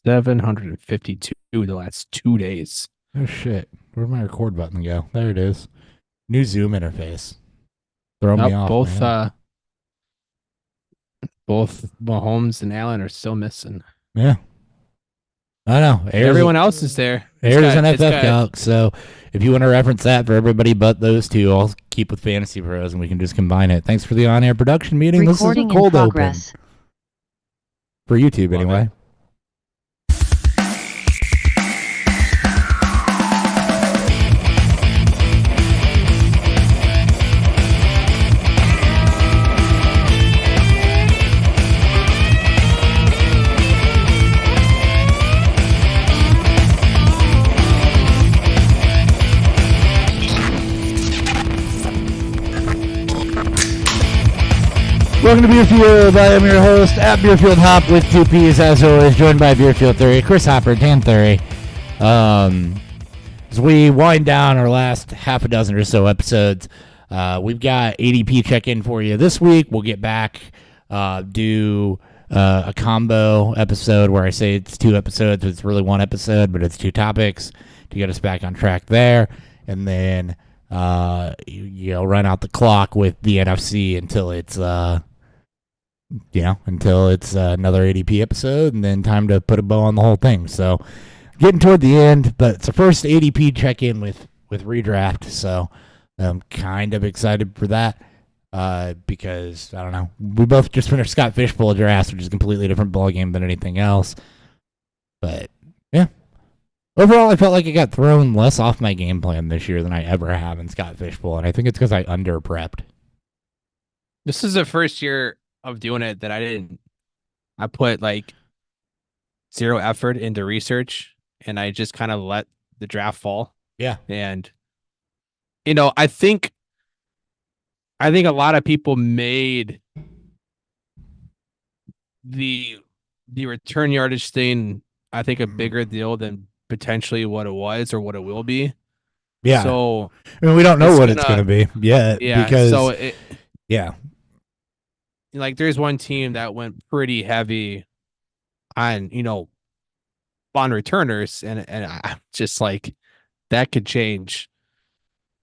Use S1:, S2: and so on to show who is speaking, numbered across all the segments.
S1: 752 the last 2 days.
S2: Oh shit! Where'd my record button go? There it is. New Zoom interface. Throw me
S1: Nope,
S2: off,
S1: both
S2: man.
S1: both Mahomes and Allen are still missing.
S2: Yeah, I know.
S1: But everyone else is there.
S2: Airs an
S1: It's
S2: FF
S1: got
S2: calc. So if you want to reference that for everybody but those two, I'll keep with Fantasy Pros and we can just combine it. Thanks for the on-air production meeting.
S3: Recording
S2: This is a cold
S3: in
S2: open
S3: progress.
S2: for YouTube,
S1: Love
S2: anyway.
S1: it.
S2: Welcome to Beerfield. I am your host at Beerfield Hop with two P's, as always, joined by Beerfield Theory, Chris Hopper, Dan Theory. As we wind down our last half a dozen or so episodes, we've got ADP check-in for you this week. We'll get back, do a combo episode where I say it's two episodes, but it's really one episode, but it's two topics to get us back on track there. And then run out the clock with the NFC until it's another ADP episode, and then time to put a bow on the whole thing. So getting toward the end, but it's the first ADP check-in with redraft, so I'm kind of excited for that because, I don't know, we both just finished Scott Fishbowl drafts, which is a completely different ballgame than anything else. But, yeah. Overall, I felt like I got thrown less off my game plan this year than I ever have in Scott Fishbowl, and I think it's because I under-prepped.
S1: This is the first year of doing it that I put like zero effort into research, and I just kind of let the draft fall.
S2: Yeah.
S1: And I think a lot of people made the return yardage thing, I think, a bigger deal than potentially what it was or what it will be.
S2: Yeah.
S1: So
S2: I mean, we don't know what it's going to be yet.
S1: Yeah.
S2: Because,
S1: yeah. Like, there's one team that went pretty heavy on, on returners, and I'm just like, that could change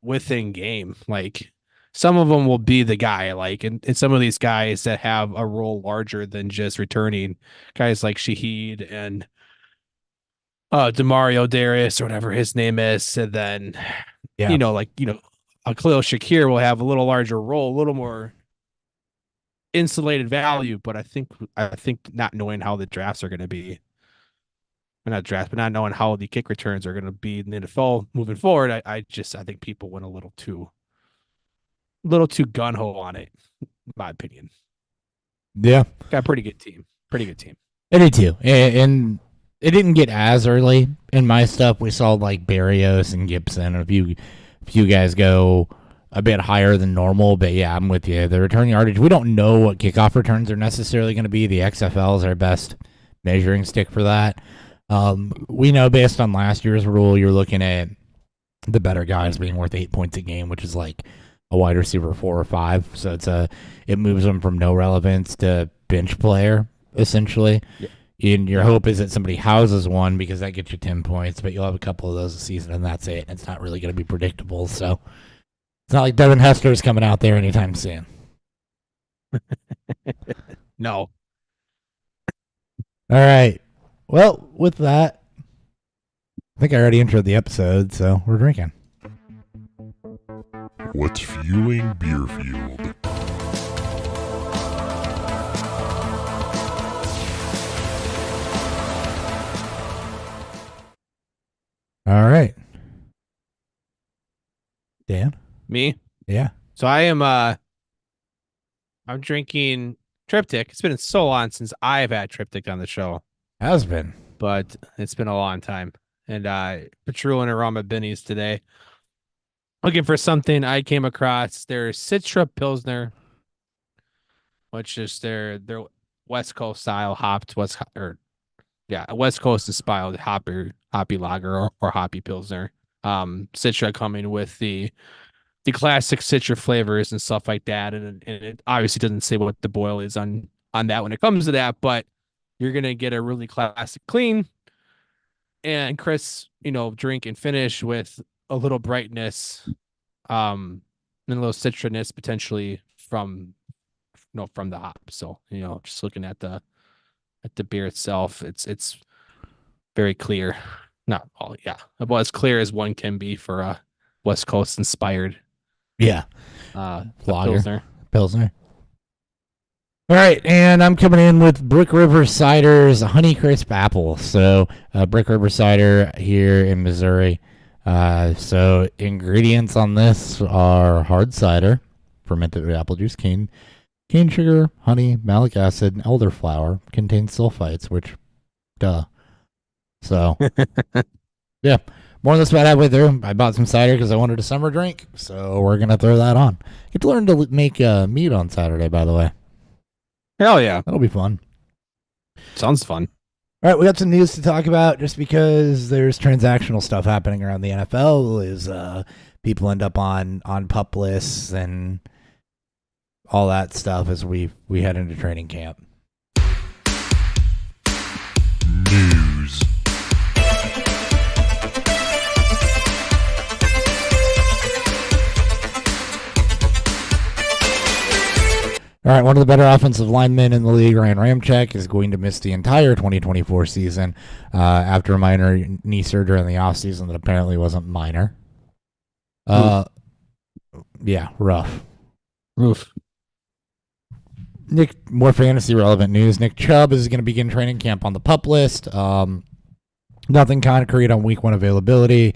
S1: within game. Like, some of them will be the guy, like, and some of these guys that have a role larger than just returning, guys like Shaheed and Demario Darius or whatever his name is, and then a Khalil Shakir will have a little larger role, a little more insulated value. But I think not knowing how the drafts are going to be, or not drafts, but not knowing how the kick returns are going to be in the NFL moving forward, I think people went a little too gun ho on it, in my opinion.
S2: Yeah,
S1: got a pretty good team.
S2: I did too, and it didn't get as early in my stuff. We saw like Barrios and Gibson, a few guys go a bit higher than normal, but yeah, I'm with you. The return yardage, we don't know what kickoff returns are necessarily going to be. The XFL is our best measuring stick for that. We know based on last year's rule, you're looking at the better guys being worth 8 points a game, which is like a wide receiver 4 or 5. So it moves them from no relevance to bench player, essentially.
S1: Yeah.
S2: And your hope is that somebody houses one because that gets you 10 points, but you'll have a couple of those a season, and that's it. It's not really going to be predictable. So it's not like Devin Hester is coming out there anytime soon.
S1: No.
S2: All right. Well, with that, I think I already introed the episode, so we're drinking.
S4: What's fueling Beerfield?
S2: All right. Dan?
S1: Me?
S2: Yeah.
S1: So I'm drinking Triptych. It's been so long since I've had Triptych on the show.
S2: Has been.
S1: But it's been a long time. And patrolling around my bennies today, looking for something. I came across their Citra Pilsner, which is their West Coast style hopped West Coast style hoppy lager or hoppy Pilsner. Citra coming with the classic Citra flavors and stuff like that. And it obviously doesn't say what the boil is on that when it comes to that, but you're gonna get a really classic clean, and Chris, drink and finish with a little brightness, and a little citroness potentially from the hop. So, just looking at the beer itself, it's very clear. Not all, yeah, about as clear as one can be for a West Coast inspired
S2: Yeah.
S1: Pilsner.
S2: Pilsner. All right, and I'm coming in with Brick River Cider's Honey Crisp Apple. So, Brick River Cider here in Missouri. So, ingredients on this are hard cider, fermented apple juice, cane sugar, honey, malic acid, and elderflower. Contains sulfites, which, duh. So, yeah, more than this about halfway through. I bought some cider because I wanted a summer drink, so we're gonna throw that on. Get to learn to make meat on Saturday, by the way.
S1: Hell yeah,
S2: that'll be fun.
S1: Sounds fun.
S2: All right, we got some news to talk about. Just because there's transactional stuff happening around the NFL, is people end up on pup lists and all that stuff as we head into training camp.
S4: News.
S2: All right, one of the better offensive linemen in the league, Ryan Ramczyk, is going to miss the entire 2024 season after a minor knee surgery in the offseason that apparently wasn't minor. Yeah, rough.
S1: Roof.
S2: Nick, more fantasy relevant news. Nick Chubb is going to begin training camp on the PUP list. Nothing concrete on week 1 availability.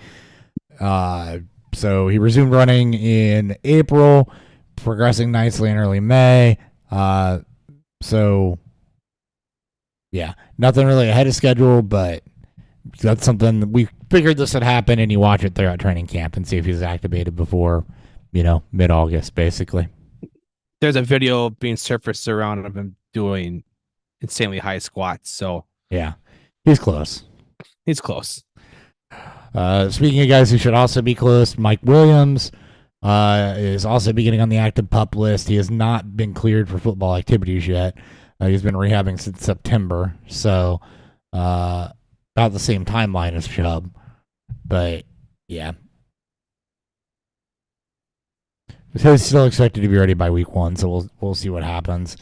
S2: So he resumed running in April, progressing nicely in early May. So, yeah, nothing really ahead of schedule, but that's something we figured this would happen, and you watch it throughout training camp and see if he's activated before, mid-August, basically.
S1: There's a video being surfaced around of him doing insanely high squats. So,
S2: yeah, he's close.
S1: He's close.
S2: Speaking of guys who should also be close, Mike Williams is also beginning on the active PUP list. He has not been cleared for football activities yet. He's been rehabbing since September, so about the same timeline as Chubb. But, yeah. He's still expected to be ready by week 1, so we'll see what happens.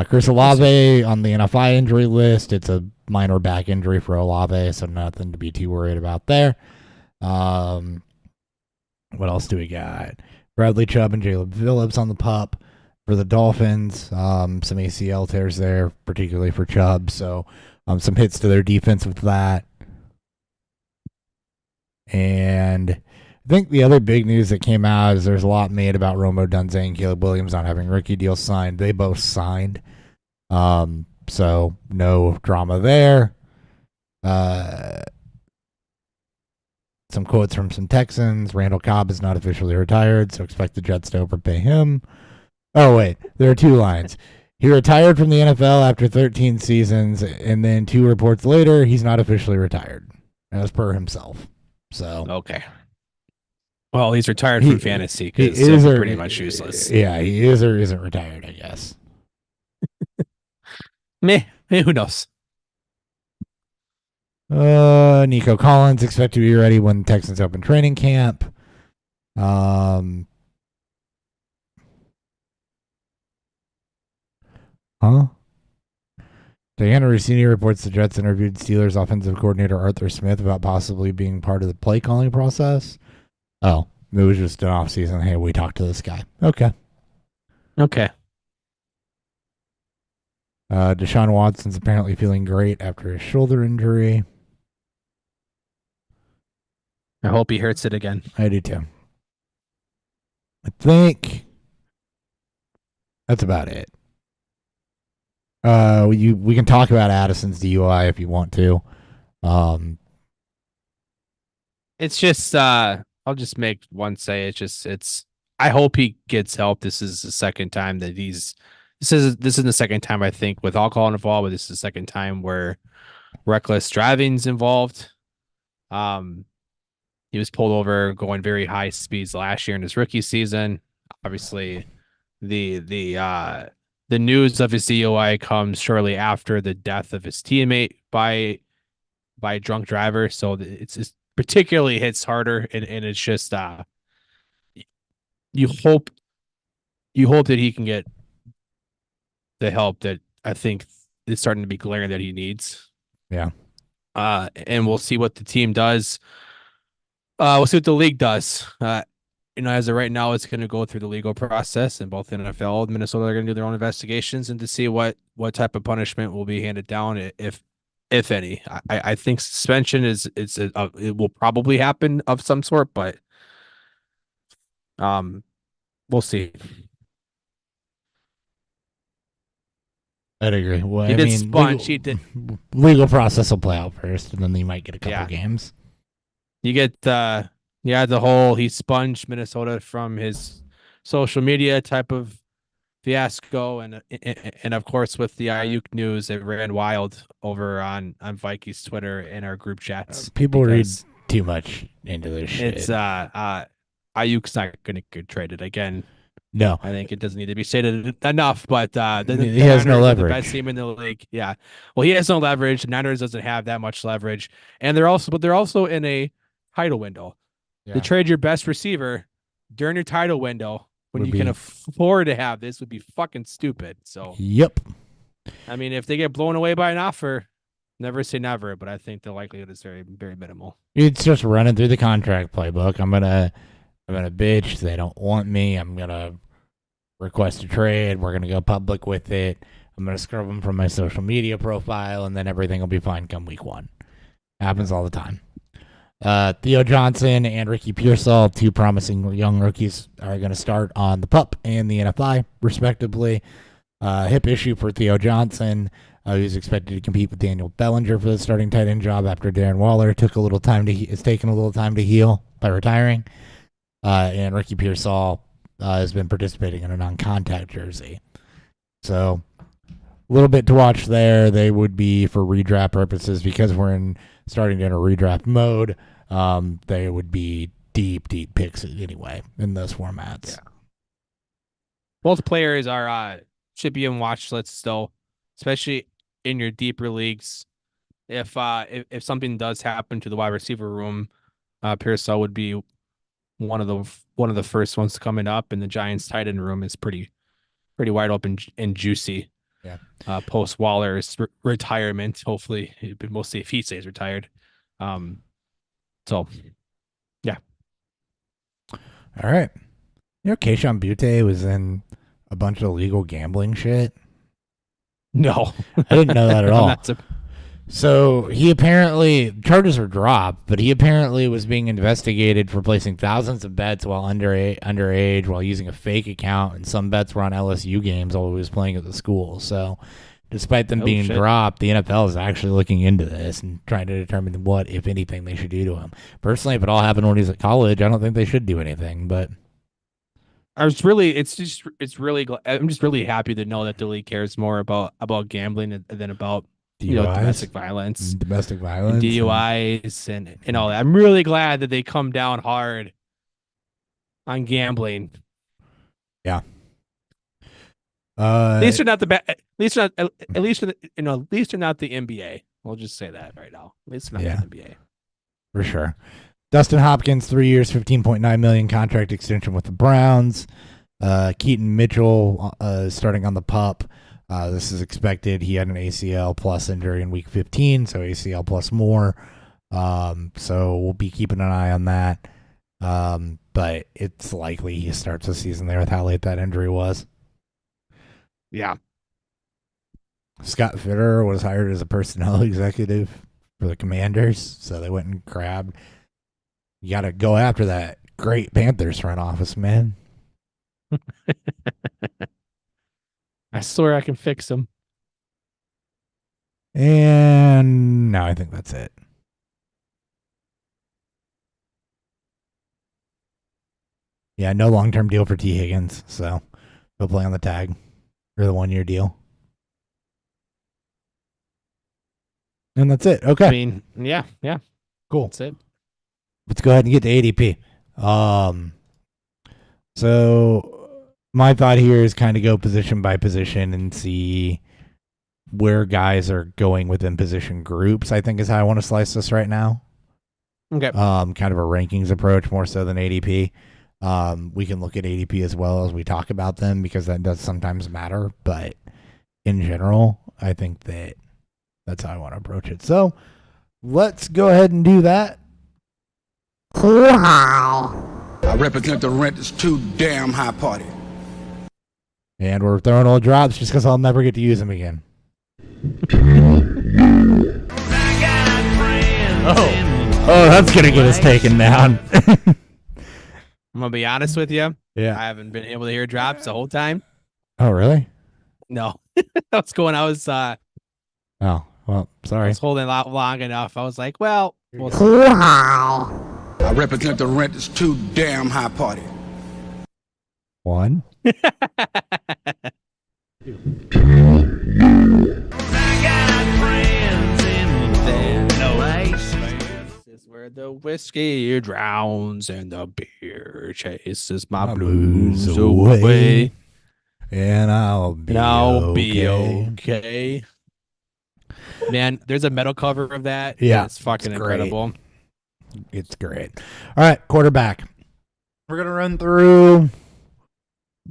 S2: Chris Olave on the NFI injury list. It's a minor back injury for Olave, so nothing to be too worried about there. What else do we got? Bradley Chubb and Jalen Phillips on the PUP for the Dolphins. Some ACL tears there, particularly for Chubb. So some hits to their defense with that. And I think the other big news that came out is there's a lot made about Rome Odunze and Caleb Williams not having rookie deals signed. They both signed. So no drama there. Some quotes from some Texans. Randall Cobb is not officially retired, so expect the Jets to overpay him. Oh, wait. There are 2 lines. He retired from the NFL after 13 seasons, and then 2 reports later, he's not officially retired, as per himself. So
S1: okay. Well, he's retired from fantasy because he's pretty much useless.
S2: Yeah, he is or isn't retired, I guess.
S1: Meh. Who knows?
S2: Nico Collins expected to be ready when Texans open training camp. Huh? Diana Rossini reports the Jets interviewed Steelers offensive coordinator Arthur Smith about possibly being part of the play calling process. Oh, it was just an off-season. Hey, we talked to this guy. Okay. Deshaun Watson's apparently feeling great after his shoulder injury.
S1: I hope he hurts it again.
S2: I do too. I think that's about it. We can talk about Addison's DUI if you want to.
S1: It's just I'll just make one say it's I hope he gets help. This is the second time that this is the second time I think with alcohol involved, but this is the second time where reckless driving's involved. He was pulled over going very high speeds last year in his rookie season. Obviously, the the news of his DUI comes shortly after the death of his teammate by a drunk driver. So it's particularly hits harder, and it's just you hope that he can get the help that I think is starting to be glaring that he needs.
S2: Yeah.
S1: And we'll see what the team does. We'll see what the league does. As of right now, it's going to go through the legal process, and both NFL and Minnesota are going to do their own investigations and to see what type of punishment will be handed down, if any. I think suspension it will probably happen of some sort, but we'll see.
S2: I'd agree. Well,
S1: He
S2: I
S1: did
S2: mean,
S1: sponge. He did.
S2: legal process will play out first, and then you might get a couple games.
S1: You get the whole he sponged Minnesota from his social media type of fiasco, and of course with the Ayuk news, it ran wild over on Vikings Twitter and our group chats.
S2: People read too much into this shit.
S1: It's Ayuk's not going to get traded again.
S2: No,
S1: I think it doesn't need to be stated enough, but
S2: he has no leverage.
S1: The best team in the league. Yeah, well, he has no leverage. The Niners doesn't have that much leverage, and they're also in a title window. Yeah. To trade your best receiver during your title window when you can afford to have this would be fucking stupid. So
S2: yep.
S1: I mean, if they get blown away by an offer, never say never, but I think the likelihood is very, very minimal.
S2: It's just running through the contract playbook. I'm gonna bitch. They don't want me. I'm gonna request a trade. We're gonna go public with it. I'm gonna scrub them from my social media profile, and then everything will be fine come week 1. Happens all the time. Theo Johnson and Ricky Pearsall, 2 promising young rookies, are going to start on the PUP and the NFI, respectively. Hip issue for Theo Johnson, who's expected to compete with Daniel Bellinger for the starting tight end job after Darren Waller is taking a little time to heal by retiring. And Ricky Pearsall has been participating in a non-contact jersey. So a little bit to watch there. They would be for redraft purposes because we're starting in a redraft mode. They would be deep picks anyway in those formats. Yeah.
S1: Both players are should be in watch lists still, especially in your deeper leagues. If something does happen to the wide receiver room, Pearsall would be one of the first ones coming up, and the Giants tight end room is pretty wide open and juicy.
S2: Yeah.
S1: Post Waller's retirement, hopefully, but mostly if he stays retired. So, yeah.
S2: All right. Kayshon Butte was in a bunch of illegal gambling shit.
S1: No,
S2: I didn't know that at all. So he apparently, charges were dropped, but he apparently was being investigated for placing thousands of bets while underage while using a fake account, and some bets were on LSU games while he was playing at the school. So despite them being dropped, the NFL is actually looking into this and trying to determine what, if anything, they should do to him. Personally, if it all happened when he's at college, I don't think they should do anything, but
S1: I'm just really happy to know that the league cares more about gambling than about domestic violence,
S2: and
S1: DUIs, and all that. I'm really glad that they come down hard on gambling.
S2: Yeah.
S1: At least they're not the bad. At least they're not the NBA. We'll just say that right now. At least they're not the NBA.
S2: For sure. Dustin Hopkins, 3 years, $15.9 million contract extension with the Browns. Keaton Mitchell starting on the PUP. This is expected. He had an ACL plus injury in week 15, so ACL plus more. So we'll be keeping an eye on that. But it's likely he starts the season there with how late that injury was.
S1: Yeah.
S2: Scott Fitterer was hired as a personnel executive for the Commanders, so they went and grabbed. You got to go after that great Panthers front office, man.
S1: I swear I can fix them.
S2: And no, I think that's it. Yeah, no long-term deal for T. Higgins, so he'll play on the tag for the 1-year deal. And that's it. Okay.
S1: I mean, yeah.
S2: Cool.
S1: That's it.
S2: Let's go ahead and get to ADP. So my thought here is kind of go position by position and see where guys are going within position groups, I think is how I want to slice this right now.
S1: Okay.
S2: Kind of a rankings approach more so than ADP. We can look at ADP as well as we talk about them because that does sometimes matter. But in general, I think that's how I want to approach it. So let's go ahead and do that.
S3: I represent the rent is too damn high party.
S2: And we're throwing all drops just because I'll never get to use them again. Oh, that's going to get us taken down.
S1: I'm going to be honest with you.
S2: Yeah.
S1: I haven't been able to hear drops the whole time.
S2: Oh, really?
S1: No. What's going on?
S2: Oh, well, sorry.
S1: I was holding out long enough. I was like, well,
S3: I represent the rent is too damn high party.
S2: 1.
S1: Where the whiskey drowns and the beer chases my blues away.
S2: And I'll be
S1: okay. Man, there's a metal cover of that.
S2: Yeah,
S1: it's fucking incredible.
S2: It's great. All right, quarterback. We're gonna run through.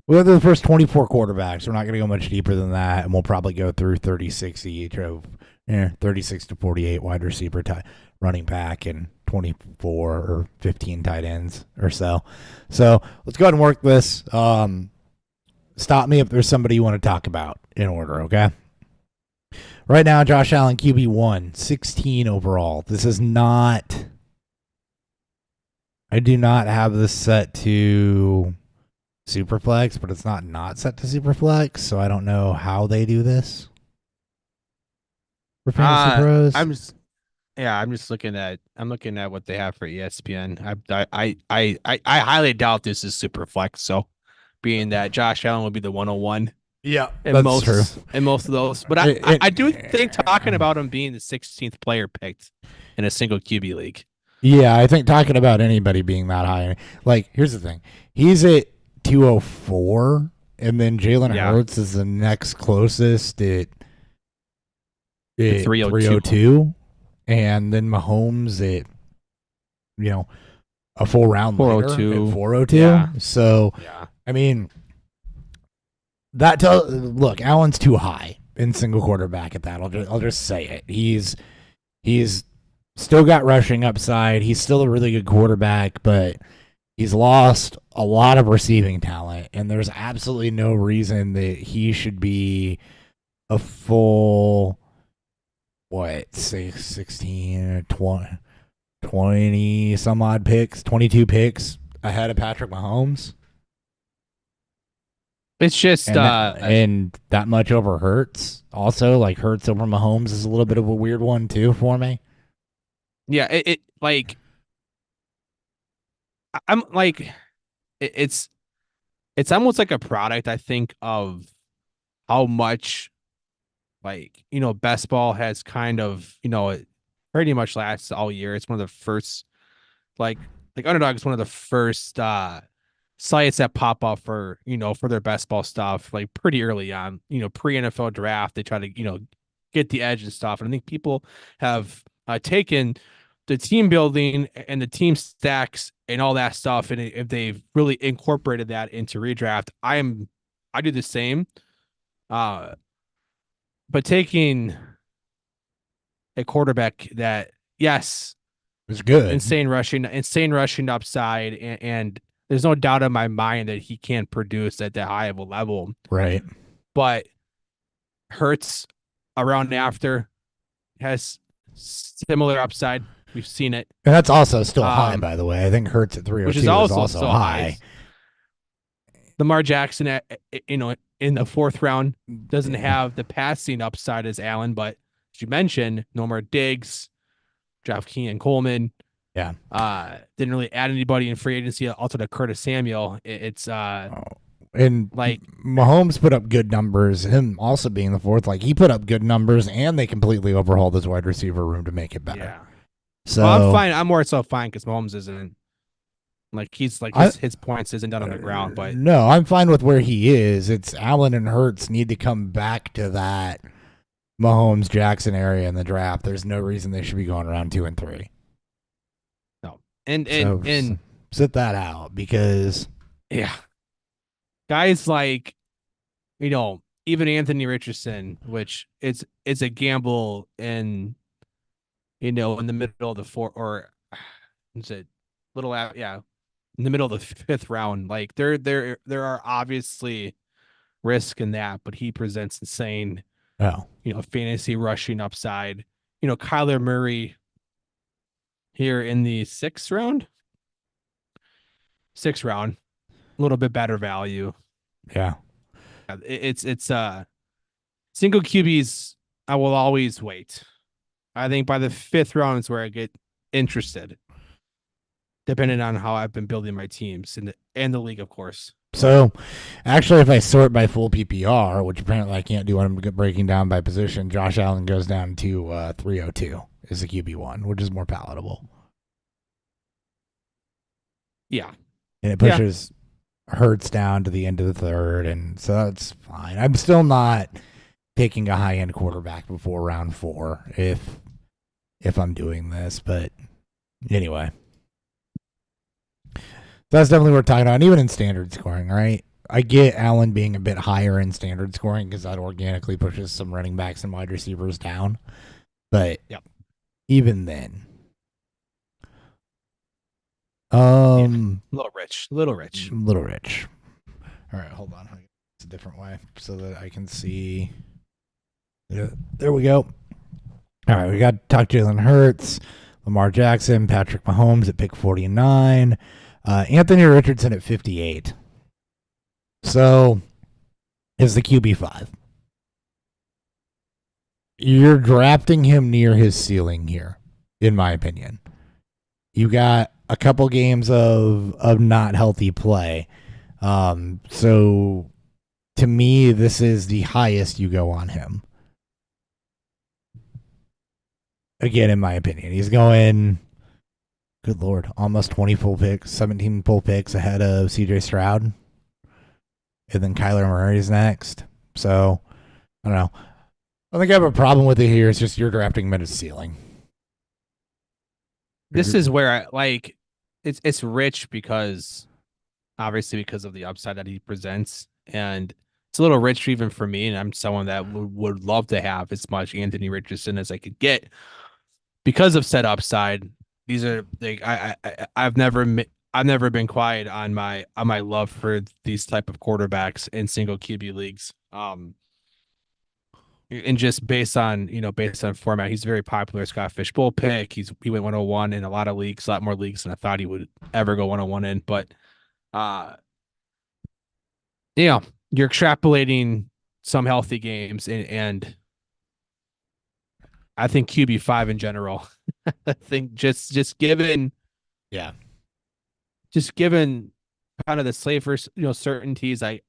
S2: We'll go through the first 24 quarterbacks. We're not gonna go much deeper than that, and we'll probably go through 36 each of 36 to 48 wide receiver running back and 24 or 15 tight ends or so. So let's go ahead and work this. Stop me if there's somebody you want to talk about in order, okay? Right now, Josh Allen, QB1, 16 overall. This is not... I do not have this set to Superflex, but it's not set to Superflex, so I don't know how they do this. For Fantasy Pros.
S1: I'm looking at what they have for ESPN. I highly doubt this is Superflex, so being that Josh Allen would be the 101.
S2: Yeah,
S1: that's
S2: true.
S1: In most of those. But I do think talking about him being the 16th player picked in a single QB league.
S2: Yeah, I think talking about anybody being that high. Like, here's the thing. He's at 204, and then Jalen Hurts is the next closest at 302. And then Mahomes at, a full round later at 402.
S1: Yeah.
S2: So, I mean, look, Allen's too high in single quarterback at that. I'll just say it. He's still got rushing upside. He's still a really good quarterback, but he's lost a lot of receiving talent, and there's absolutely no reason that he should be a full, 16, 20 some odd picks, 22 picks ahead of Patrick Mahomes.
S1: It's just
S2: and that much over Hurts. Also, like, Hurts over Mahomes is a little bit of a weird one too for me.
S1: Yeah, I'm like, it's almost like a product, I think, of how much, best ball has kind of, it pretty much lasts all year. It's one of the first, like Underdog is one of the first sites that pop up for, for their best ball stuff, like pretty early on, pre-NFL draft. They try to, get the edge and stuff. And I think people have taken the team building and the team stacks and all that stuff, and if they've really incorporated that into redraft, I do the same. But taking a quarterback that, yes,
S2: is good,
S1: insane rushing upside, and there's no doubt in my mind that he can produce at that high of a level,
S2: right?
S1: But Hurts around after has similar upside. We've seen it.
S2: And that's also still high, by the way. I think Hurts at 302
S1: which is also high. Lamar Jackson, in the fourth round, doesn't have the passing upside as Allen, but as you mentioned, no more Diggs, Jeff Keenan Coleman.
S2: Yeah.
S1: Didn't really add anybody in free agency outside of Curtis Samuel.
S2: And like Mahomes put up good numbers. Him also being the fourth, he put up good numbers, and they completely overhauled his wide receiver room to make it better.
S1: Yeah.
S2: So
S1: I'm fine. I'm more so fine because Mahomes isn't Like he's like
S2: I-
S1: his points isn't done on the ground, but
S2: No, I'm fine with where he is. It's Allen and Hurts need to come back to that Mahomes Jackson area in the draft. There's no reason they should be going around 2 and 3.
S1: no. And
S2: So sit that out because
S1: yeah, guys like even Anthony Richardson, which it's a gamble in in the middle of the fourth or is it little out yeah in the middle of the fifth round. Like there are obviously risk in that, but he presents insane fantasy rushing upside. Kyler Murray here in the sixth round, a little bit better value.
S2: Yeah.
S1: It's single QBs. I will always wait. I think by the fifth round is where I get interested, depending on how I've been building my teams and the league, of course.
S2: So, actually, if I sort by full PPR, which apparently I can't do when I'm breaking down by position, Josh Allen goes down to 302 is the QB1, which is more palatable.
S1: Yeah.
S2: And it pushes Hurts down to the end of the third, and so that's fine. I'm still not picking a high-end quarterback before round 4 if I'm doing this, but anyway. That's definitely what we're talking about, even in standard scoring, right? I get Allen being a bit higher in standard scoring because that organically pushes some running backs and wide receivers down. But even then.
S1: A little rich.
S2: Little rich. All right, hold on. It's a different way so that I can see. Yeah, there we go. All right, we got to talk Jalen Hurts, Lamar Jackson, Patrick Mahomes at pick 49. Anthony Richardson at 58. So, is the QB5. You're drafting him near his ceiling here, in my opinion. You got a couple games of not healthy play. So, to me, this is the highest you go on him. Again, in my opinion. He's going... Good Lord, almost 20 full picks, 17 full picks ahead of CJ Stroud. And then Kyler Murray's next. So, I don't know. I think I have a problem with it here. It's just you're drafting him at his ceiling.
S1: This is where it's rich because obviously because of the upside that he presents. And it's a little rich even for me. And I'm someone that would love to have as much Anthony Richardson as I could get because of said upside. These are I've never been quiet on my love for these type of quarterbacks in single QB leagues. And just based on format, he's very popular. Scott Fishbowl pick. He went 101 in a lot of leagues, a lot more leagues than I thought he would ever go 101 in. But you're extrapolating some healthy games and I think QB5 in general. I think just given kind of the safer certainties, I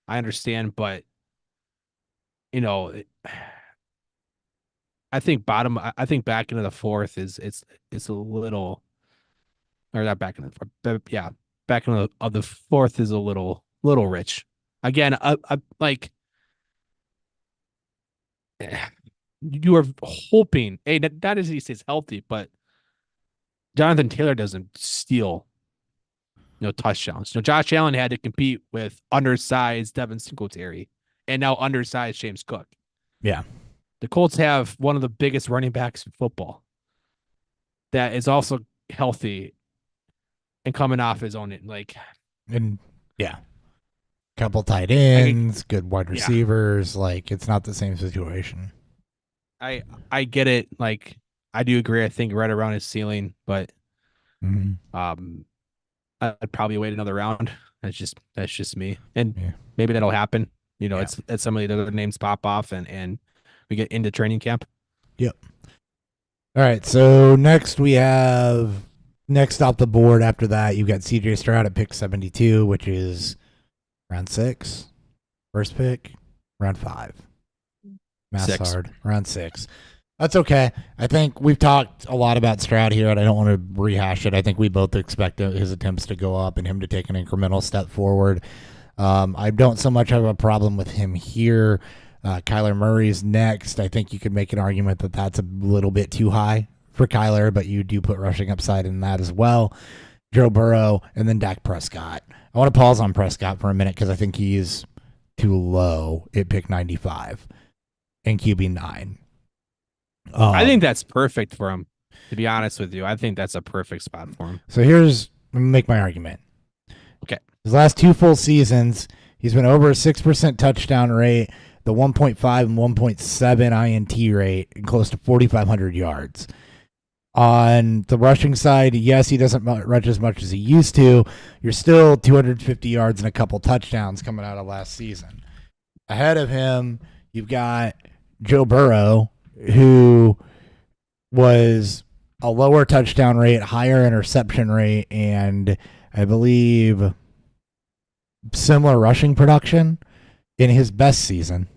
S1: understand, but I think back into the fourth is a little, or not back into the fourth, but back into the fourth is a little rich. Again, like you are hoping, not as he stays healthy, but Jonathan Taylor doesn't steal, touchdowns. Josh Allen had to compete with undersized Devin Singletary and now undersized James Cook.
S2: Yeah.
S1: The Colts have one of the biggest running backs in football that is also healthy and coming off his own,
S2: couple tight ends, good wide receivers. Like, it's not the same situation.
S1: I get it. Like, I do agree. I think right around his ceiling, but I'd probably wait another round. That's just me, and maybe that'll happen. It's some of the other names pop off, and we get into training camp.
S2: Yep. All right. So next off the board after that, you've got CJ Stroud at pick 72, which is round 6. First pick, round 5. Math's hard. Round 6. That's okay. I think we've talked a lot about Stroud here, and I don't want to rehash it. I think we both expect his attempts to go up and him to take an incremental step forward. I don't so much have a problem with him here. Kyler Murray's next. I think you could make an argument that that's a little bit too high for Kyler, but you do put rushing upside in that as well. Joe Burrow, and then Dak Prescott. I want to pause on Prescott for a minute because I think he's too low at pick 95 and QB 9.
S1: I think that's perfect for him, to be honest with you. I think that's a perfect spot for him.
S2: So here's, let me make my argument.
S1: Okay.
S2: His last 2 full seasons, he's been over a 6% touchdown rate, the 1.5 and 1.7 INT rate, and close to 4,500 yards. On the rushing side, yes, he doesn't rush as much as he used to. You're still 250 yards and a couple touchdowns coming out of last season. Ahead of him, you've got Joe Burrow, who was a lower touchdown rate, higher interception rate, and I believe similar rushing production in his best season.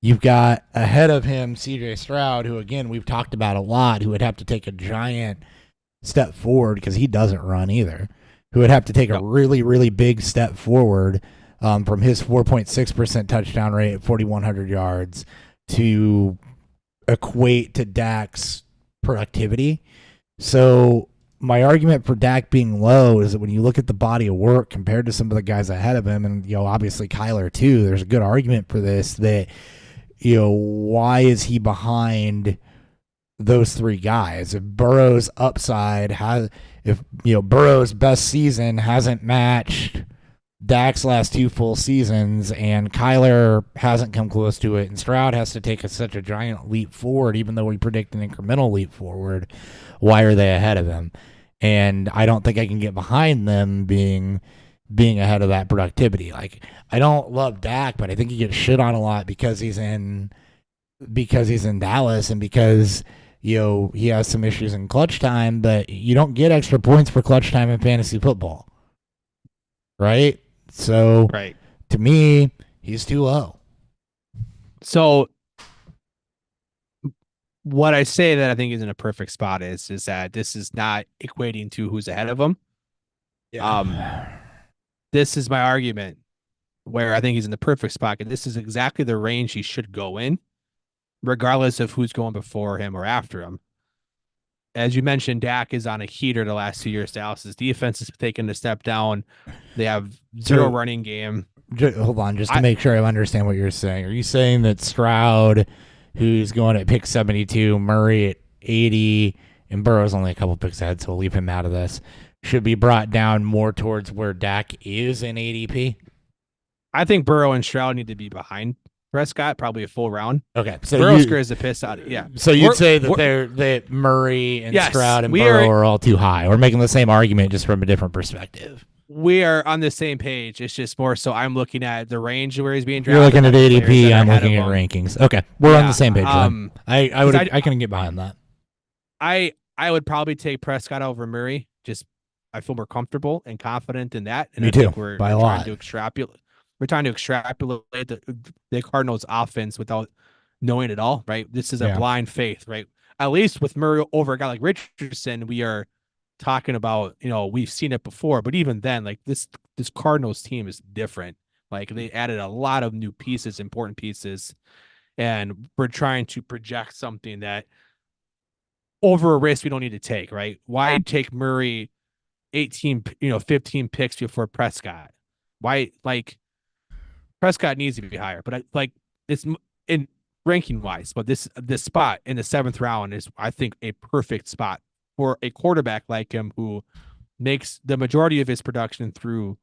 S2: You've got ahead of him CJ Stroud, who, again, we've talked about a lot, who would have to take a giant step forward because he doesn't run either, who would have to take a really, really big step forward from his 4.6% touchdown rate at 4,100 yards to equate to Dak's productivity. So my argument for Dak being low is that when you look at the body of work compared to some of the guys ahead of him, and obviously Kyler too, there's a good argument for this that why is he behind those 3 guys? If Burrow's upside if Burrow's best season hasn't matched Dak's last 2 full seasons, and Kyler hasn't come close to it, and Stroud has to take such a giant leap forward, even though we predict an incremental leap forward, why are they ahead of him? And I don't think I can get behind them being ahead of that productivity. Like, I don't love Dak, but I think he gets shit on a lot because he's in Dallas and because he has some issues in clutch time, but you don't get extra points for clutch time in fantasy football. Right? So to me, he's too low.
S1: So what I say that I think is in a perfect spot is that this is not equating to who's ahead of him. Yeah. This is my argument where I think he's in the perfect spot, and this is exactly the range he should go in, regardless of who's going before him or after him. As you mentioned, Dak is on a heater the last 2 years. Dallas's defense has taken a step down. They have zero running game.
S2: Hold on, just to make sure I understand what you're saying. Are you saying that Stroud, who's going at pick 72, Murray at 80, and Burrow's only a couple picks ahead, so we'll leave him out of this, should be brought down more towards where Dak is in ADP?
S1: I think Burrow and Stroud need to be behind Prescott, probably a full round.
S2: Okay, so
S1: Burrow scares the piss out of it. Yeah.
S2: So you'd say that Murray and Stroud and Burrow are all too high. We're making the same argument just from a different perspective.
S1: We are on the same page. It's just more so I'm looking at the range where he's being drafted.
S2: You're looking at ADP. I'm looking at rankings. Okay, we're on the same page. I can get behind that.
S1: I would probably take Prescott over Murray. Just I feel more comfortable and confident in that. And
S2: Me
S1: I
S2: too.
S1: Think we're trying to extrapolate. We're trying to extrapolate the Cardinals' offense without knowing it all, right? This is a blind faith, right? At least with Murray over a guy like Richardson, we are talking about, we've seen it before, but even then, like this Cardinals team is different. Like they added a lot of new pieces, important pieces, and we're trying to project something that over a risk we don't need to take, right? Why take Murray 18, 15 picks before Prescott? Why, like, Prescott needs to be higher, but it's in ranking wise, but this spot in the 7th round is, I think, a perfect spot for a quarterback like him who makes the majority of his production through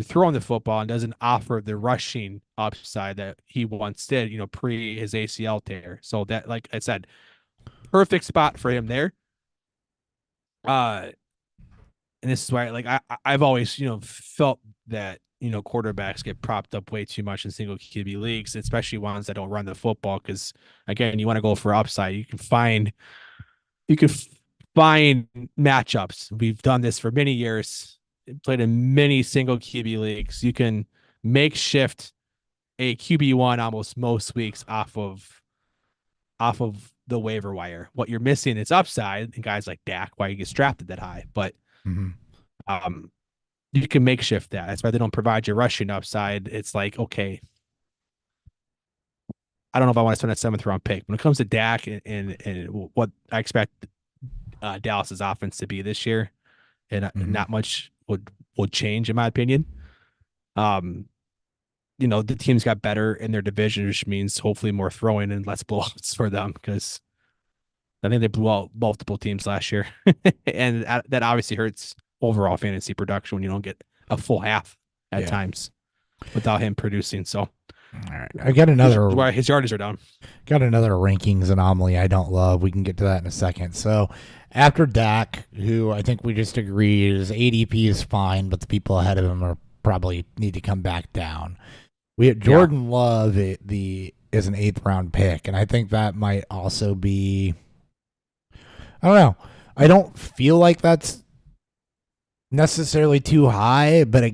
S1: throwing the football and doesn't offer the rushing upside that he once did, pre his ACL tear. So that, like I said, perfect spot for him there. And this is why, I've always, felt that, quarterbacks get propped up way too much in single QB leagues, especially ones that don't run the football. Because again, you want to go for upside. You can find matchups. We've done this for many years. Played in many single QB leagues. You can makeshift a QB1 almost most weeks off of off of the waiver wire. What you're missing is upside, and guys like Dak, why he gets drafted that high. But um, you can makeshift that. That's why they don't provide you rushing upside. It's like, okay, I don't know if I want to spend a 7th-round pick. When it comes to Dak and what I expect Dallas's offense to be this year, and not much would change in my opinion. The teams got better in their division, which means hopefully more throwing and less blowouts for them, because I think they blew out multiple teams last year, and that obviously hurts overall fantasy production when you don't get a full half at times without him producing. So,
S2: all right, I got another.
S1: His yardage are down.
S2: Got another rankings anomaly I don't love. We can get to that in a second. So, after Dak, who I think we just agreed is ADP is fine, but the people ahead of him are probably need to come back down. We had Jordan Love is an 8th-round pick, and I think that might also be. I don't know. I don't feel like that's necessarily too high, but I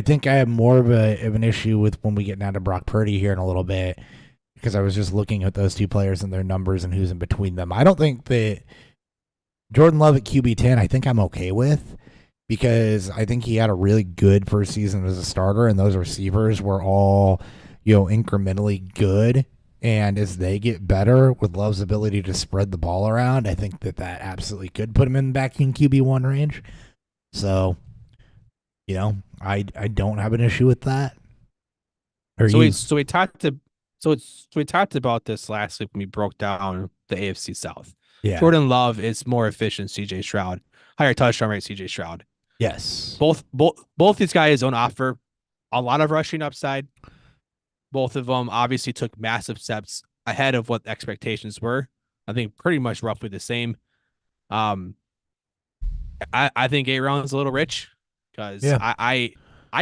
S2: think I have more of an issue with when we get down to Brock Purdy here in a little bit, because I was just looking at those two players and their numbers and who's in between them. I don't think that Jordan Love at QB 10, I think I'm okay with, because I think he had a really good first season as a starter, and those receivers were all, incrementally good. And as they get better with Love's ability to spread the ball around, I think that absolutely could put him in back in QB1 range. So, I don't have an issue with that.
S1: We talked about this last week when we broke down the AFC South.
S2: Yeah.
S1: Jordan Love is more efficient. CJ Stroud, higher touchdown rate. CJ Stroud.
S2: Yes.
S1: Both these guys don't offer a lot of rushing upside. Both of them obviously took massive steps ahead of what expectations were. I think pretty much roughly the same. I think 8 rounds a little rich, because I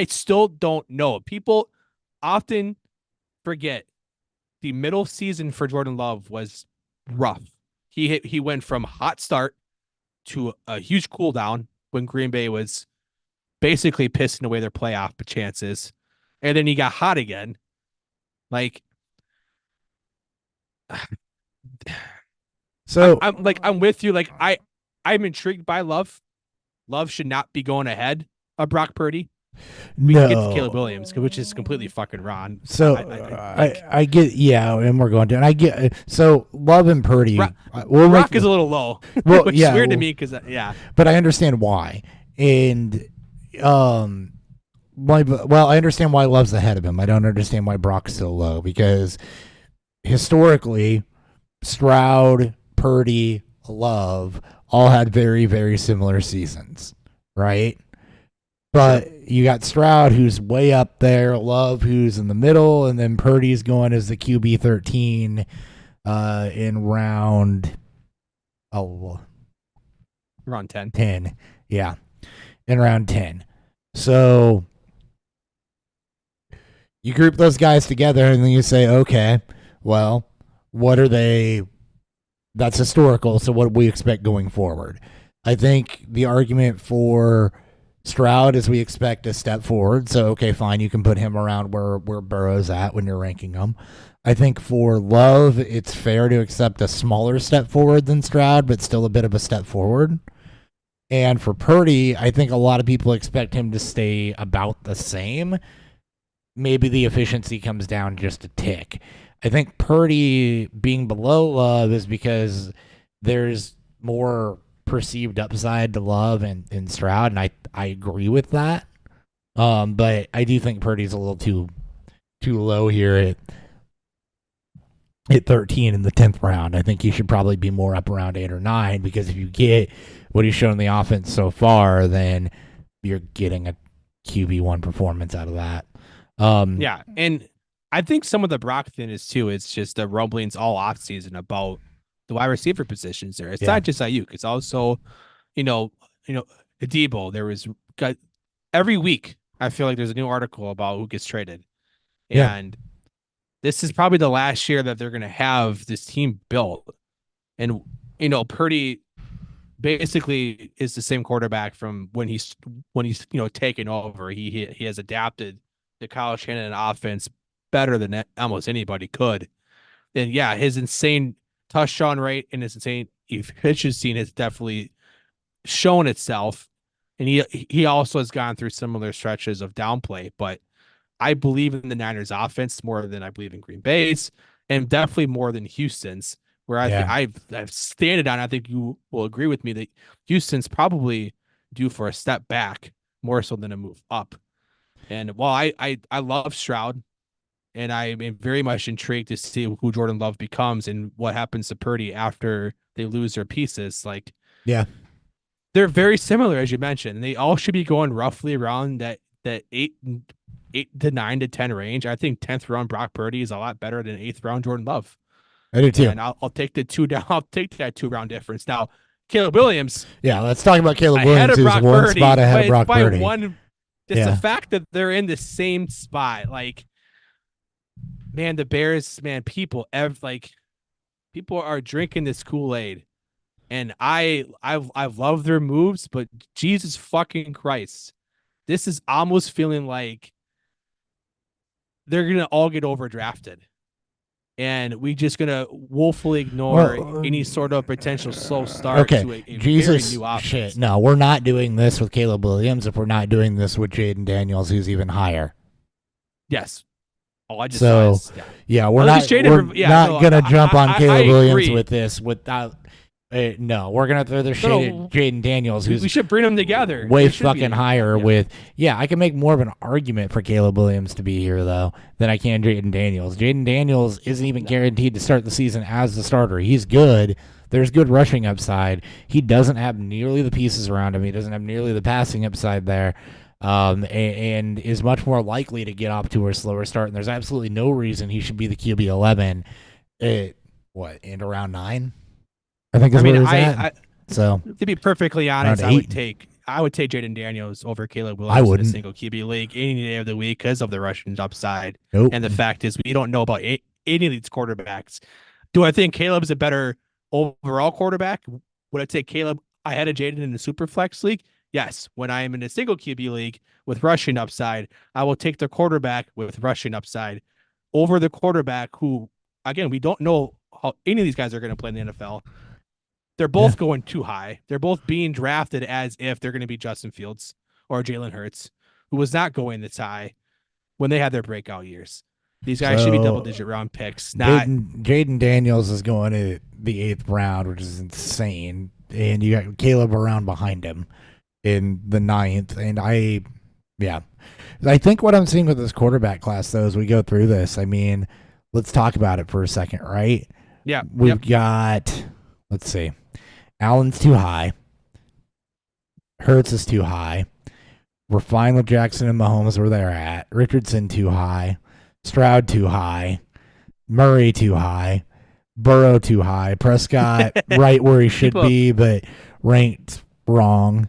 S1: still don't know. People often forget the middle season for Jordan Love was rough. He went from hot start to a huge cool down when Green Bay was basically pissing away their playoff chances, and then he got hot again. Like,
S2: so
S1: I'm with you. Like, I'm intrigued by Love. Love should not be going ahead of Brock Purdy. We can get to Caleb Williams, which is completely fucking wrong.
S2: So I get, and we're going to, and I get, so Love and Purdy.
S1: Brock is a little low, which is weird to me, because
S2: but I understand why, and I understand why Love's ahead of him. I don't understand why Brock's so low, because historically, Stroud, Purdy, Love all had very, very similar seasons, right? But you got Stroud, who's way up there, Love, who's in the middle, and then Purdy's going as the QB 13 in round
S1: 10.
S2: 10, yeah, in round 10. So you group those guys together, and then you say, okay, well, what are they? That's historical, so what do we expect going forward? I think the argument for Stroud is we expect a step forward, so okay, fine, you can put him around where Burrow's at when you're ranking him. I think for Love, it's fair to accept a smaller step forward than Stroud, but still a bit of a step forward. And for Purdy, I think a lot of people expect him to stay about the same. Maybe the efficiency comes down just a tick. I think Purdy being below Love is because there's more perceived upside to Love and Stroud, and I agree with that. But I do think Purdy's a little too low here at 13 in the 10th round. I think he should probably be more up around 8 or 9, because if you get what he's shown in the offense so far, then you're getting a QB1 performance out of that.
S1: And I think some of the Brock thing is too. It's just the rumblings all offseason about the wide receiver positions there. It's not just Ayuk. It's also, Debo. There was every week. I feel like there's a new article about who gets traded, and this is probably the last year that they're going to have this team built. And Purdy basically is the same quarterback from when he's taken over. He has adapted the Kyle Shanahan offense better than almost anybody could. And yeah, his insane touchdown rate and his insane efficiency has definitely shown itself. And he also has gone through similar stretches of downplay, but I believe in the Niners offense more than I believe in Green Bay's, and definitely more than Houston's, where I think
S2: Yeah.
S1: I've standed on. I think you will agree with me that Houston's probably due for a step back more so than a move up. And while I love Stroud, and I am very much intrigued to see who Jordan Love becomes and what happens to Purdy after they lose their pieces. Like,
S2: Yeah.
S1: they're very similar, as you mentioned. And they all should be going roughly around that 8 to 9 to 10 range. I think 10th round Brock Purdy is a lot better than 8th round Jordan Love.
S2: I do too.
S1: And I'll take the two down. I'll take that 2 round difference. Now, Caleb Williams.
S2: Yeah, let's talk about Caleb
S1: Ahead
S2: Williams,
S1: of
S2: who's
S1: Brock
S2: one
S1: Purdy,
S2: spot ahead of Brock
S1: by
S2: Purdy.
S1: one. Just the fact that they're in the same spot, like, man, the Bears, man, people are drinking this Kool-Aid, and I've loved their moves, but Jesus fucking Christ, this is almost feeling like they're gonna all get overdrafted, and we just gonna woefully ignore any sort of potential slow start to a
S2: Jesus,
S1: very new offense.
S2: shit. No, we're not doing this with Caleb Williams if we're not doing this with Jaden Daniels, who's even higher.
S1: Yes. Oh, I just
S2: so
S1: saw his,
S2: yeah, we're not gonna jump on Caleb Williams with this without. No, we're gonna throw the shade at Jaden Daniels, who's
S1: we should bring them together.
S2: way fucking higher. I can make more of an argument for Caleb Williams to be here though than I can Jaden Daniels. Jaden Daniels isn't even guaranteed to start the season as the starter. He's good. There's good rushing upside. He doesn't have nearly the pieces around him. He doesn't have nearly the passing upside there. And is much more likely to get off to a slower start. And there's absolutely no reason he should be the QB 11 in around 9? I think is where he's at. So
S1: to be perfectly honest, I would take Jaden Daniels over Caleb Williams in a single QB league any day of the week because of the rushing upside.
S2: Nope.
S1: And the fact is, we don't know about any of these quarterbacks. Do I think Caleb's a better overall quarterback? Would I take Caleb ahead of Jaden in the Superflex league? Yes. When I am in a single QB league with rushing upside, I will take the quarterback with rushing upside over the quarterback who, again, we don't know how any of these guys are going to play in the NFL. They're both going too high. They're both being drafted as if they're going to be Justin Fields or Jalen Hurts, who was not going this high when they had their breakout years. These guys should be double-digit round picks.
S2: Jaden Daniels is going to the 8th round, which is insane, and you got Caleb around behind him in the 9th. And I think what I'm seeing with this quarterback class, though, as we go through this, I mean, let's talk about it for a second, right?
S1: Yeah.
S2: We've got, let's see, Allen's too high. Hurts is too high. We're fine with Jackson and Mahomes where they're at. Richardson too high. Stroud too high. Murray too high. Burrow too high. Prescott right where he should be, but ranked wrong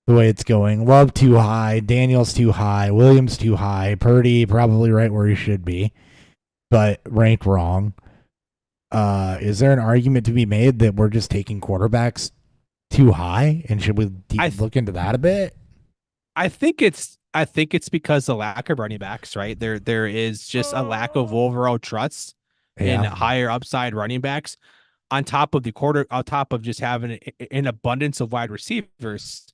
S2: the way it's going. Love too high. Daniels too high. Williams too high. Purdy probably right where he should be, but ranked wrong. Is there an argument to be made that we're just taking quarterbacks too high, and should we look into that a bit?
S1: I think it's because of lack of running backs, right? There is just a lack of overall trust in higher upside running backs on top of just having an abundance of wide receivers.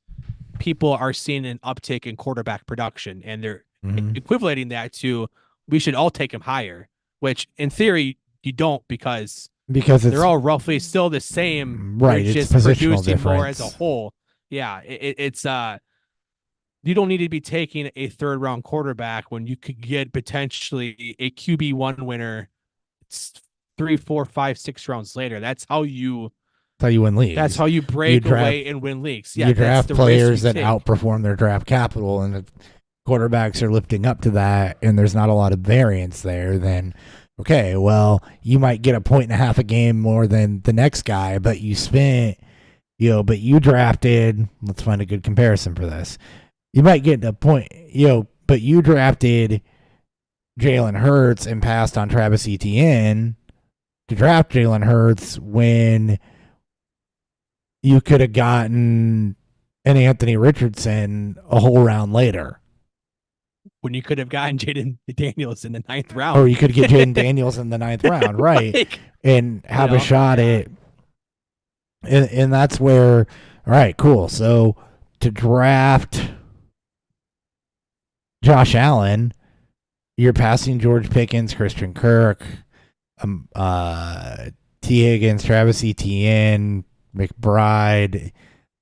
S1: People are seeing an uptick in quarterback production, and they're equating that to we should all take him higher, which in theory you don't because they're all roughly still the same,
S2: right?
S1: It's
S2: just
S1: producing
S2: difference.
S1: more as a whole. Yeah, it's you don't need to be taking a 3rd round quarterback when you could get potentially a QB1 winner 3, 4, 5, 6 rounds later. That's how you
S2: win leagues.
S1: That's how you break away and win leagues. Yeah,
S2: you draft players that outperform their draft capital, and the quarterbacks are lifting up to that, and there's not a lot of variance there. Then, okay, well, you might get 1.5 points a game more than the next guy, but you spent, but you drafted. Let's find a good comparison for this. You might get a point, but you drafted Jalen Hurts and passed on Travis Etienne to draft Jalen Hurts when you could have gotten an Anthony Richardson a whole round later.
S1: when you could have gotten Jaden Daniels in the 9th round.
S2: Or you could get Jaden Daniels in the 9th round, right?
S1: Like,
S2: and have a shot at. And that's where, all right, cool. So to draft Josh Allen, you're passing George Pickens, Christian Kirk, T. Higgins, Travis Etienne, McBride,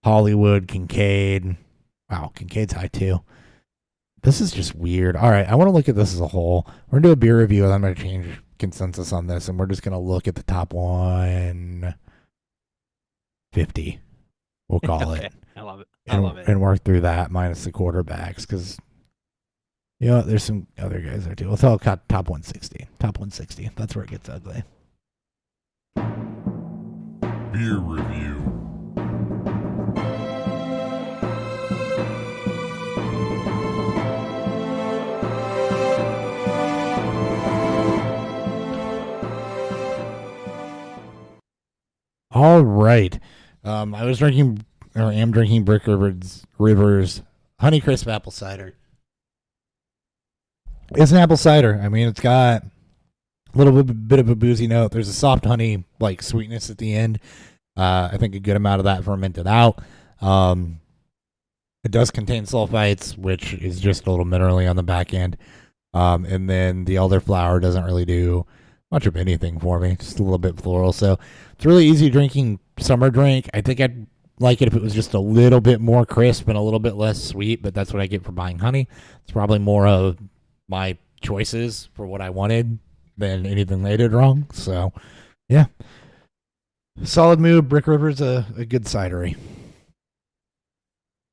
S2: Hollywood, Kincaid. Wow, Kincaid's high too. This is just weird. All right, I want to look at this as a whole. We're going to do a beer review, and I'm going to change consensus on this, and we're just going to look at the top 150, we'll call
S1: okay.
S2: it.
S1: I love it.
S2: And work through that minus the quarterbacks, because there's some other guys there too. We'll tell top 160. Top 160. That's where it gets ugly.
S4: Beer review.
S2: All right. I was drinking, or am drinking, Brick Rivers Honeycrisp apple cider. It's an apple cider. I mean, it's got a little bit of a boozy note. There's a soft honey like sweetness at the end. I think a good amount of that fermented out. It does contain sulfites, which is just a little minerally on the back end. And then the elderflower doesn't really do much of anything for me, just a little bit floral. So it's really easy drinking summer drink. I think I'd like it if it was just a little bit more crisp and a little bit less sweet, but that's what I get for buying honey. It's probably more of my choices for what I wanted than anything they did wrong. So, yeah. Solid mood. Brick River's a good cidery.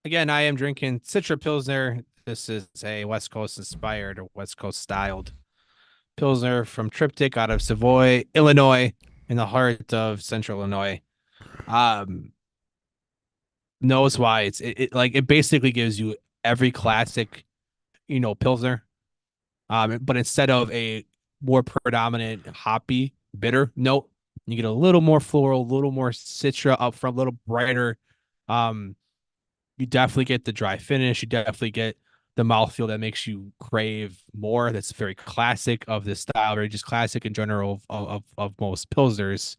S1: Again, I am drinking Citra Pilsner. This is a West Coast inspired or West Coast styled Pilsner from Triptych out of Savoy, Illinois, in the heart of Central Illinois. Nose wise, it basically gives you every classic, Pilsner. But instead of a more predominant hoppy bitter note, you get a little more floral, a little more citra up front, a little brighter. You definitely get the dry finish. You definitely get the mouthfeel that makes you crave more. That's very classic of this style, very just classic in general of most pilsners.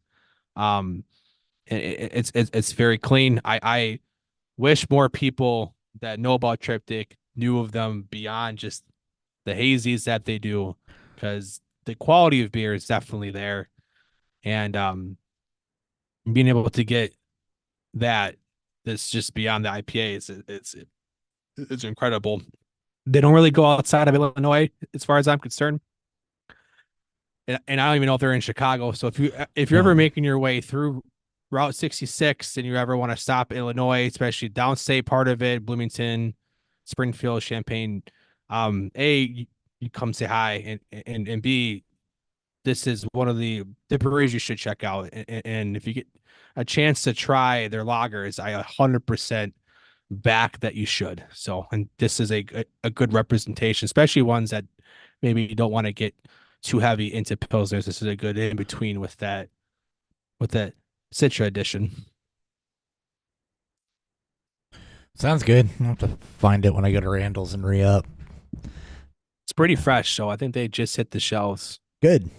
S1: It's very clean. I wish more people that know about Triptych knew of them beyond just the hazies that they do, because the quality of beer is definitely there, and being able to get that's just beyond the IPA, it's incredible. They don't really go outside of Illinois as far as I'm concerned, and I don't even know if they're in Chicago. So if you're ever making your way through Route 66 and you ever want to stop in Illinois, especially downstate part of it, Bloomington, Springfield, Champaign, A, you come say hi, and B, this is one of the breweries you should check out. And if you get a chance to try their lagers, I 100% back that you should. So, and this is a good representation, especially ones that maybe you don't want to get too heavy into pilsners. This is a good in between with that Citra edition.
S2: Sounds good. I'll have to find it when I go to Randall's and re-up.
S1: It's pretty fresh, so I think they just hit the shelves.
S2: Good.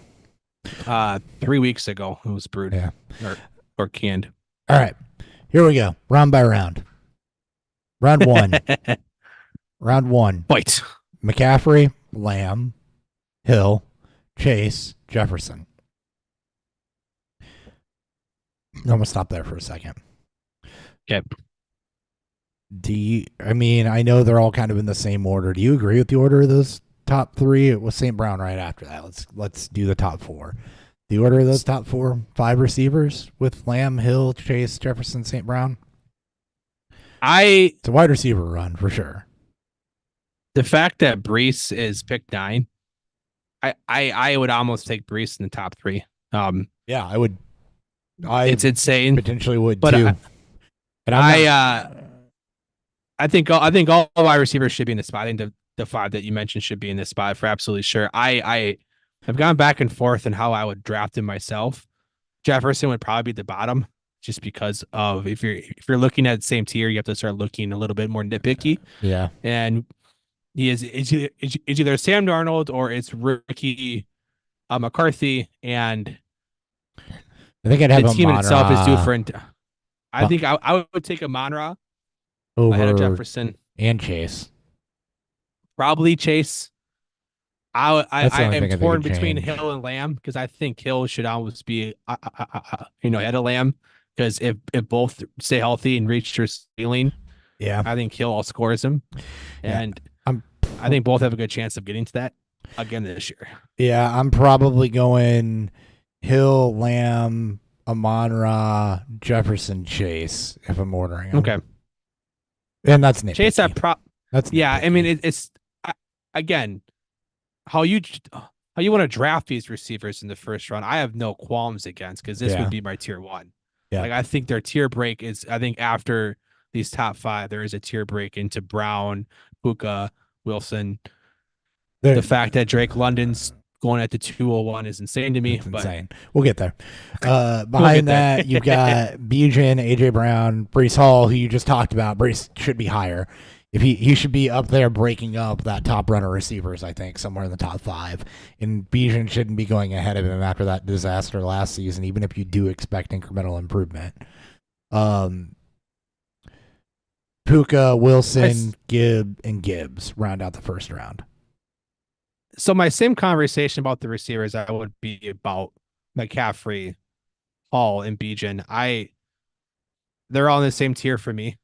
S1: 3 weeks ago it was brewed.
S2: Yeah.
S1: Or canned.
S2: All right. Here we go. Round by round. Round one. Round one.
S1: Fight.
S2: McCaffrey, Lamb, Hill, Chase, Jefferson. I'm going to stop there for a second.
S1: Okay.
S2: I know they're all kind of in the same order. Do you agree with the order of those top three? It was St. Brown right after that. Let's do the top four. The order of those top 5 receivers with Lamb, Hill, Chase, Jefferson, St. Brown. It's a wide receiver run for sure.
S1: The fact that Brees is picked 9, I would almost take Brees in the top 3.
S2: Yeah, I would.
S1: It's insane.
S2: Potentially would
S1: but
S2: too.
S1: I think all wide receivers should be in the spot. I think the 5 that you mentioned should be in this spot for absolutely sure. I have gone back and forth on how I would draft him myself. Jefferson would probably be the bottom, just because of if you're looking at the same tier, you have to start looking a little bit more nitpicky.
S2: Yeah.
S1: And It's either Sam Darnold or it's Ricky McCarthy, and
S2: I think I'd have
S1: the
S2: a
S1: team in itself is due
S2: Monra
S1: for. I think I would take a Monra ahead of
S2: over
S1: Jefferson.
S2: and Chase.
S1: Probably Chase.
S2: That's the
S1: I
S2: only
S1: am
S2: thing I think
S1: torn
S2: would
S1: between
S2: change.
S1: Hill and Lamb because I think Hill should always be ahead of Lamb because if both stay healthy and reach their ceiling,
S2: Yeah,
S1: I think Hill outscores him,
S2: yeah.
S1: and
S2: I'm
S1: I think both have a good chance of getting to that again this year.
S2: Yeah, I'm probably going Hill, Lamb, Amon-Ra, Jefferson, Chase if I'm ordering them.
S1: Okay,
S2: And that's nitpicky.
S1: Chase,
S2: That's
S1: yeah.
S2: nitpicky.
S1: I mean, it's again how you want to draft these receivers in the first round. I have no qualms against because this would be my tier one.
S2: Yeah.
S1: Like I think their tier break is. I think after these top five, there is a tier break into Brown, Puka, Wilson. The fact that Drake London's going at the 201 is insane to me.
S2: It's
S1: but
S2: insane. We'll get there. Behind that, you've got Bijan, AJ Brown, Brees Hall, who you just talked about. Brees should be higher. If he should be up there breaking up that top runner receivers, I think, somewhere in the top 5. And Bijan shouldn't be going ahead of him after that disaster last season, even if you do expect incremental improvement. Puka, Wilson, Gibbs round out the first round.
S1: So my same conversation about the receivers, I would be about McCaffrey, Hall, and Bijan. They're all in the same tier for me.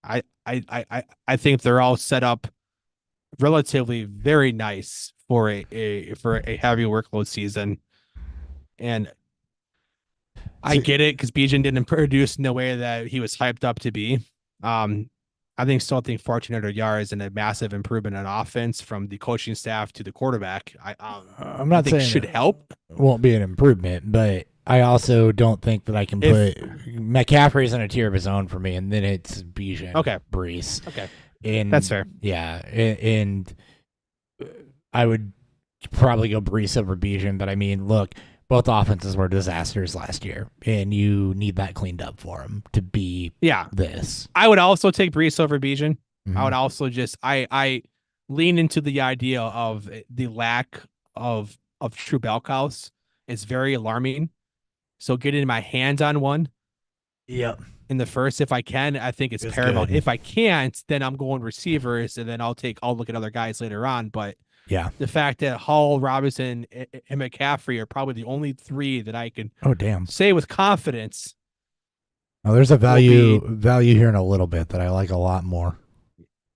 S1: I think they're all set up relatively very nice for a heavy workload season, and I get it because Bijan didn't produce in the way that he was hyped up to be. I think 1,400 yards and a massive improvement in offense from the coaching staff to the quarterback.
S2: I'm not saying
S1: should help.
S2: Won't be an improvement, but I also don't think that I can put McCaffrey's in a tier of his own for me, and then it's Bijan, Brees.
S1: Okay,
S2: and
S1: that's fair.
S2: Yeah, and I would probably go Brees over Bijan, but I mean, look, both offenses were disasters last year, and you need that cleaned up for them to be this.
S1: I would also take Brees over Bijan.
S2: Mm-hmm.
S1: I would also just I lean into the idea of the lack of true bell cows. It's very alarming. So getting my hands on one.
S2: Yep.
S1: In the first, if I can, I think it's paramount. Good. If I can't, then I'm going receivers, and then I'll look at other guys later on. But
S2: yeah,
S1: the fact that Hall, Robinson, and McCaffrey are probably the only 3 that I can say with confidence.
S2: Oh, there's a value here in a little bit that I like a lot more.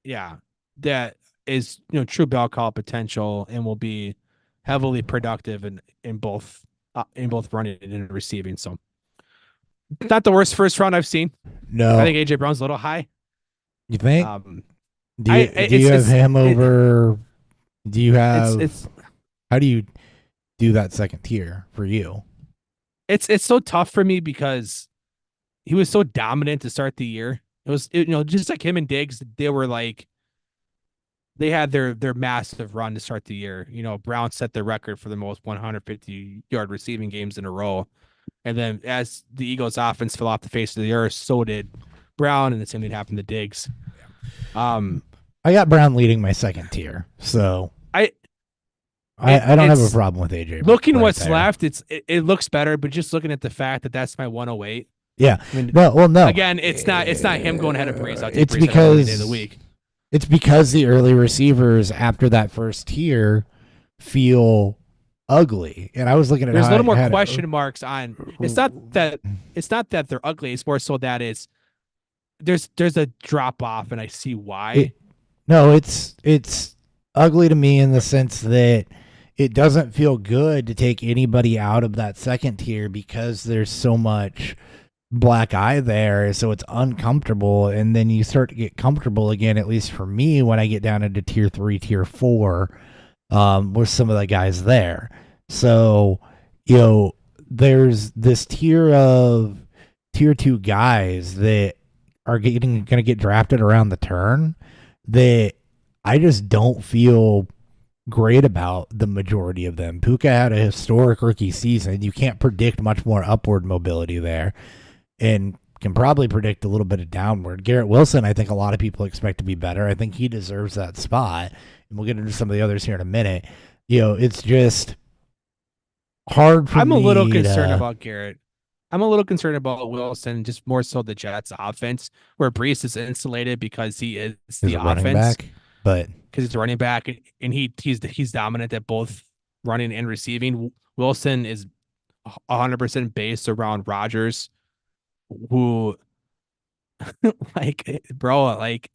S1: Yeah, that is true bell call potential and will be heavily productive in both running and receiving. So not the worst first round I've seen.
S2: No,
S1: I think AJ Brown's a little high.
S2: You think? Do you have him over? Do you have? How do you do that second tier for you?
S1: It's so tough for me because he was so dominant to start the year. It was just like him and Diggs. They had their massive run to start the year. Brown set the record for the most 150-yard receiving games in a row. And then as the Eagles offense fell off the face of the earth, so did Brown, and the same thing happened to Diggs. I
S2: got Brown leading my second tier, so I don't have a problem with AJ.
S1: Looking what's left, it looks better, but just looking at the fact that that's my 108.
S2: Yeah. I mean, no.
S1: Again, it's not him going ahead of Brees.
S2: It's because day of the week. It's because the early receivers after that first tier feel ugly, and I was looking at.
S1: There's a little more question marks on. It's not that they're ugly. It's more so that there's a drop off, and I see why.
S2: It's ugly to me in the sense that it doesn't feel good to take anybody out of that second tier because there's so much black eye there, so it's uncomfortable, and then you start to get comfortable again, at least for me, when I get down into tier 3, tier 4 with some of the guys there. So there's this tier 2 guys that are going to get drafted around the turn that I just don't feel great about the majority of them. Puka had a historic rookie season. You can't predict much more upward mobility there, and can probably predict a little bit of downward. Garrett Wilson, I think a lot of people expect to be better. I think he deserves that spot. and we'll get into some of the others here in a minute. It's just hard for me.
S1: I'm a little concerned about Garrett. I'm a little concerned about Wilson, just more so the Jets' offense, where Brees is insulated because he is the
S2: running
S1: offense,
S2: back, but
S1: because he's a running back and he's dominant at both running and receiving. Wilson is 100% based around Rodgers, who like, bro, like,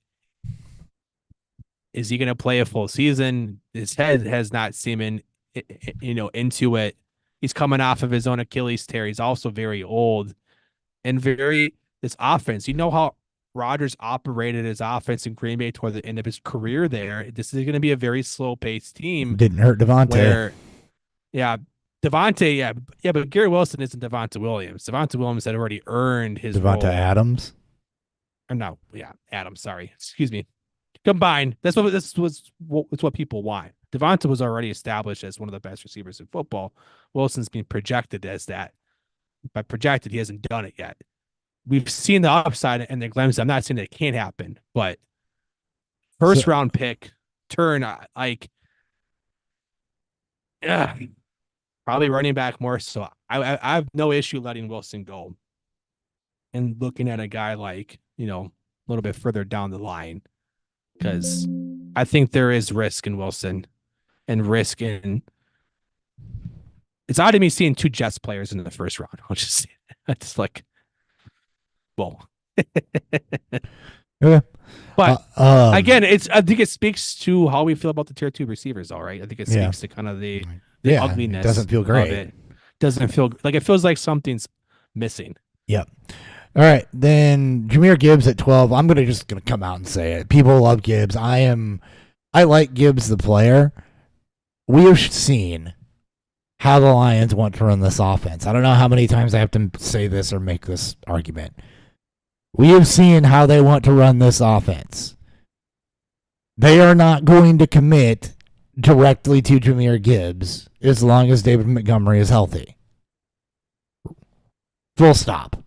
S1: is he going to play a full season? His head has not seemed into it. He's coming off of his own Achilles tear. He's also very old and this offense. You know how Rodgers operated his offense in Green Bay toward the end of his career there. This is going to be a very slow paced team.
S2: Didn't hurt Devontae.
S1: Devontae, yeah, but Gary Wilson isn't Devontae Williams. Devontae Williams had already earned his
S2: Devontae
S1: role.
S2: Adams.
S1: Or no, yeah, Adams. Sorry, excuse me. Combined, this was what people want. Devonta was already established as one of the best receivers in football. Wilson's being projected as that. By projected, he hasn't done it yet. We've seen the upside and the glimpse. I'm not saying that it can't happen, but first round pick turn probably running back more. So I have no issue letting Wilson go and looking at a guy like, a little bit further down the line, because I think there is risk in Wilson and risk in. It's odd to me seeing 2 Jets players in the first round. It's like, whoa.
S2: Okay.
S1: But again, I think it speaks to how we feel about the tier 2 receivers. All right, I think it speaks to kind of the ugliness.
S2: It doesn't feel great.
S1: It doesn't feel like, it feels like something's missing.
S2: Yep. All right, then Jahmyr Gibbs at 12. I'm just gonna come out and say it. People love Gibbs. I like Gibbs the player. We have seen how the Lions want to run this offense. I don't know how many times I have to say this or make this argument. We have seen how they want to run this offense. They are not going to commit directly to Jahmyr Gibbs as long as David Montgomery is healthy. Full stop.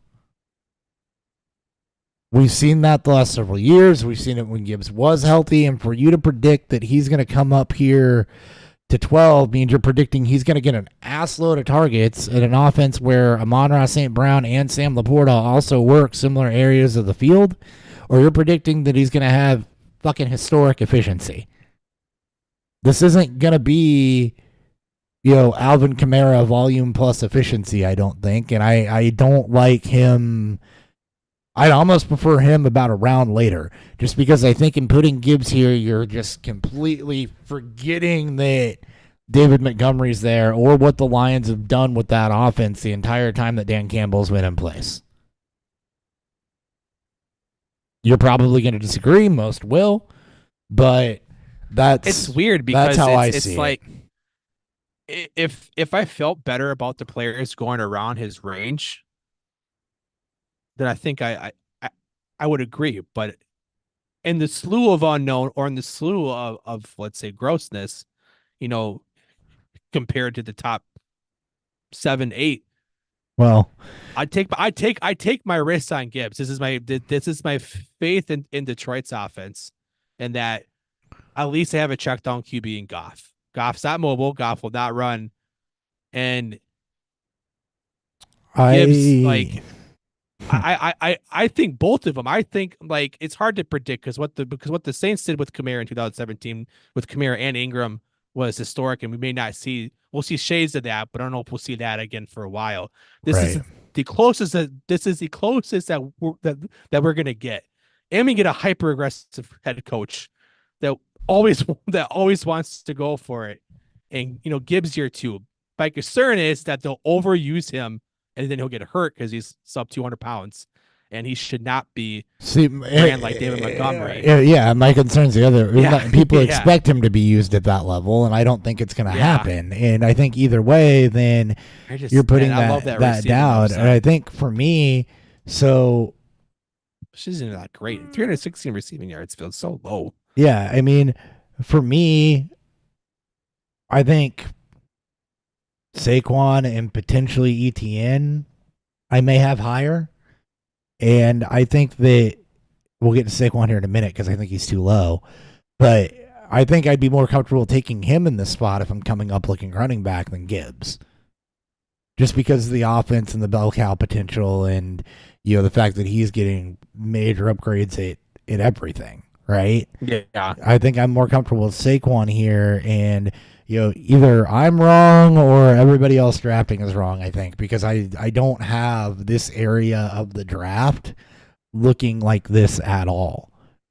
S2: We've seen that the last several years. We've seen it when Gibbs was healthy. And for you to predict that he's going to come up here to 12 means you're predicting he's going to get an ass load of targets in an offense where Amon-Ra St. Brown and Sam Laporta also work similar areas of the field. Or you're predicting that he's going to have fucking historic efficiency. This isn't going to be, Alvin Kamara volume plus efficiency, I don't think. And I don't like him. I'd almost prefer him about a round later, just because I think in putting Gibbs here, you're just completely forgetting that David Montgomery's there or what the Lions have done with that offense the entire time that Dan Campbell's been in place. You're probably going to disagree. Most will, but
S1: it's weird because
S2: that's how I
S1: it's
S2: see
S1: like it. If I felt better about the players going around his range, then I think I would agree. But in the slew of unknown, or in the slew of let's say grossness, compared to the top 7, 8,
S2: well,
S1: I take my risks on Gibbs. This is my faith in Detroit's offense, and that at least they have a check down QB in Goff. Goff's not mobile. Goff will not run, and Gibbs, I think both of them. I think it's hard to predict because what the Saints did with Kamara in 2017 with Kamara and Ingram was historic, and we'll see shades of that, but I don't know if we'll see that again for a while. This is the closest that we're gonna get, and we get a hyper aggressive head coach that always wants to go for it, and Gibbs year 2. My concern is that they'll overuse him, and then he'll get hurt because he's sub 200 pounds, and he should not be ran like David Montgomery.
S2: Yeah, my concern's the other. Yeah. People expect him to be used at that level, and I don't think it's going to happen. And I think either way, then you're putting that down. And I think for me, so
S1: she's not that great. 316 receiving yards feels so low.
S2: Yeah, I mean, for me, I think Saquon and potentially ETN, I may have higher. And I think that we'll get to Saquon here in a minute because I think he's too low. But I think I'd be more comfortable taking him in this spot if I'm coming up looking running back than Gibbs. Just because of the offense and the bell cow potential and, the fact that he's getting major upgrades at everything, right?
S1: Yeah.
S2: I think I'm more comfortable with Saquon here, and, either I'm wrong or everybody else drafting is wrong, I think, because I don't have this area of the draft looking like this at all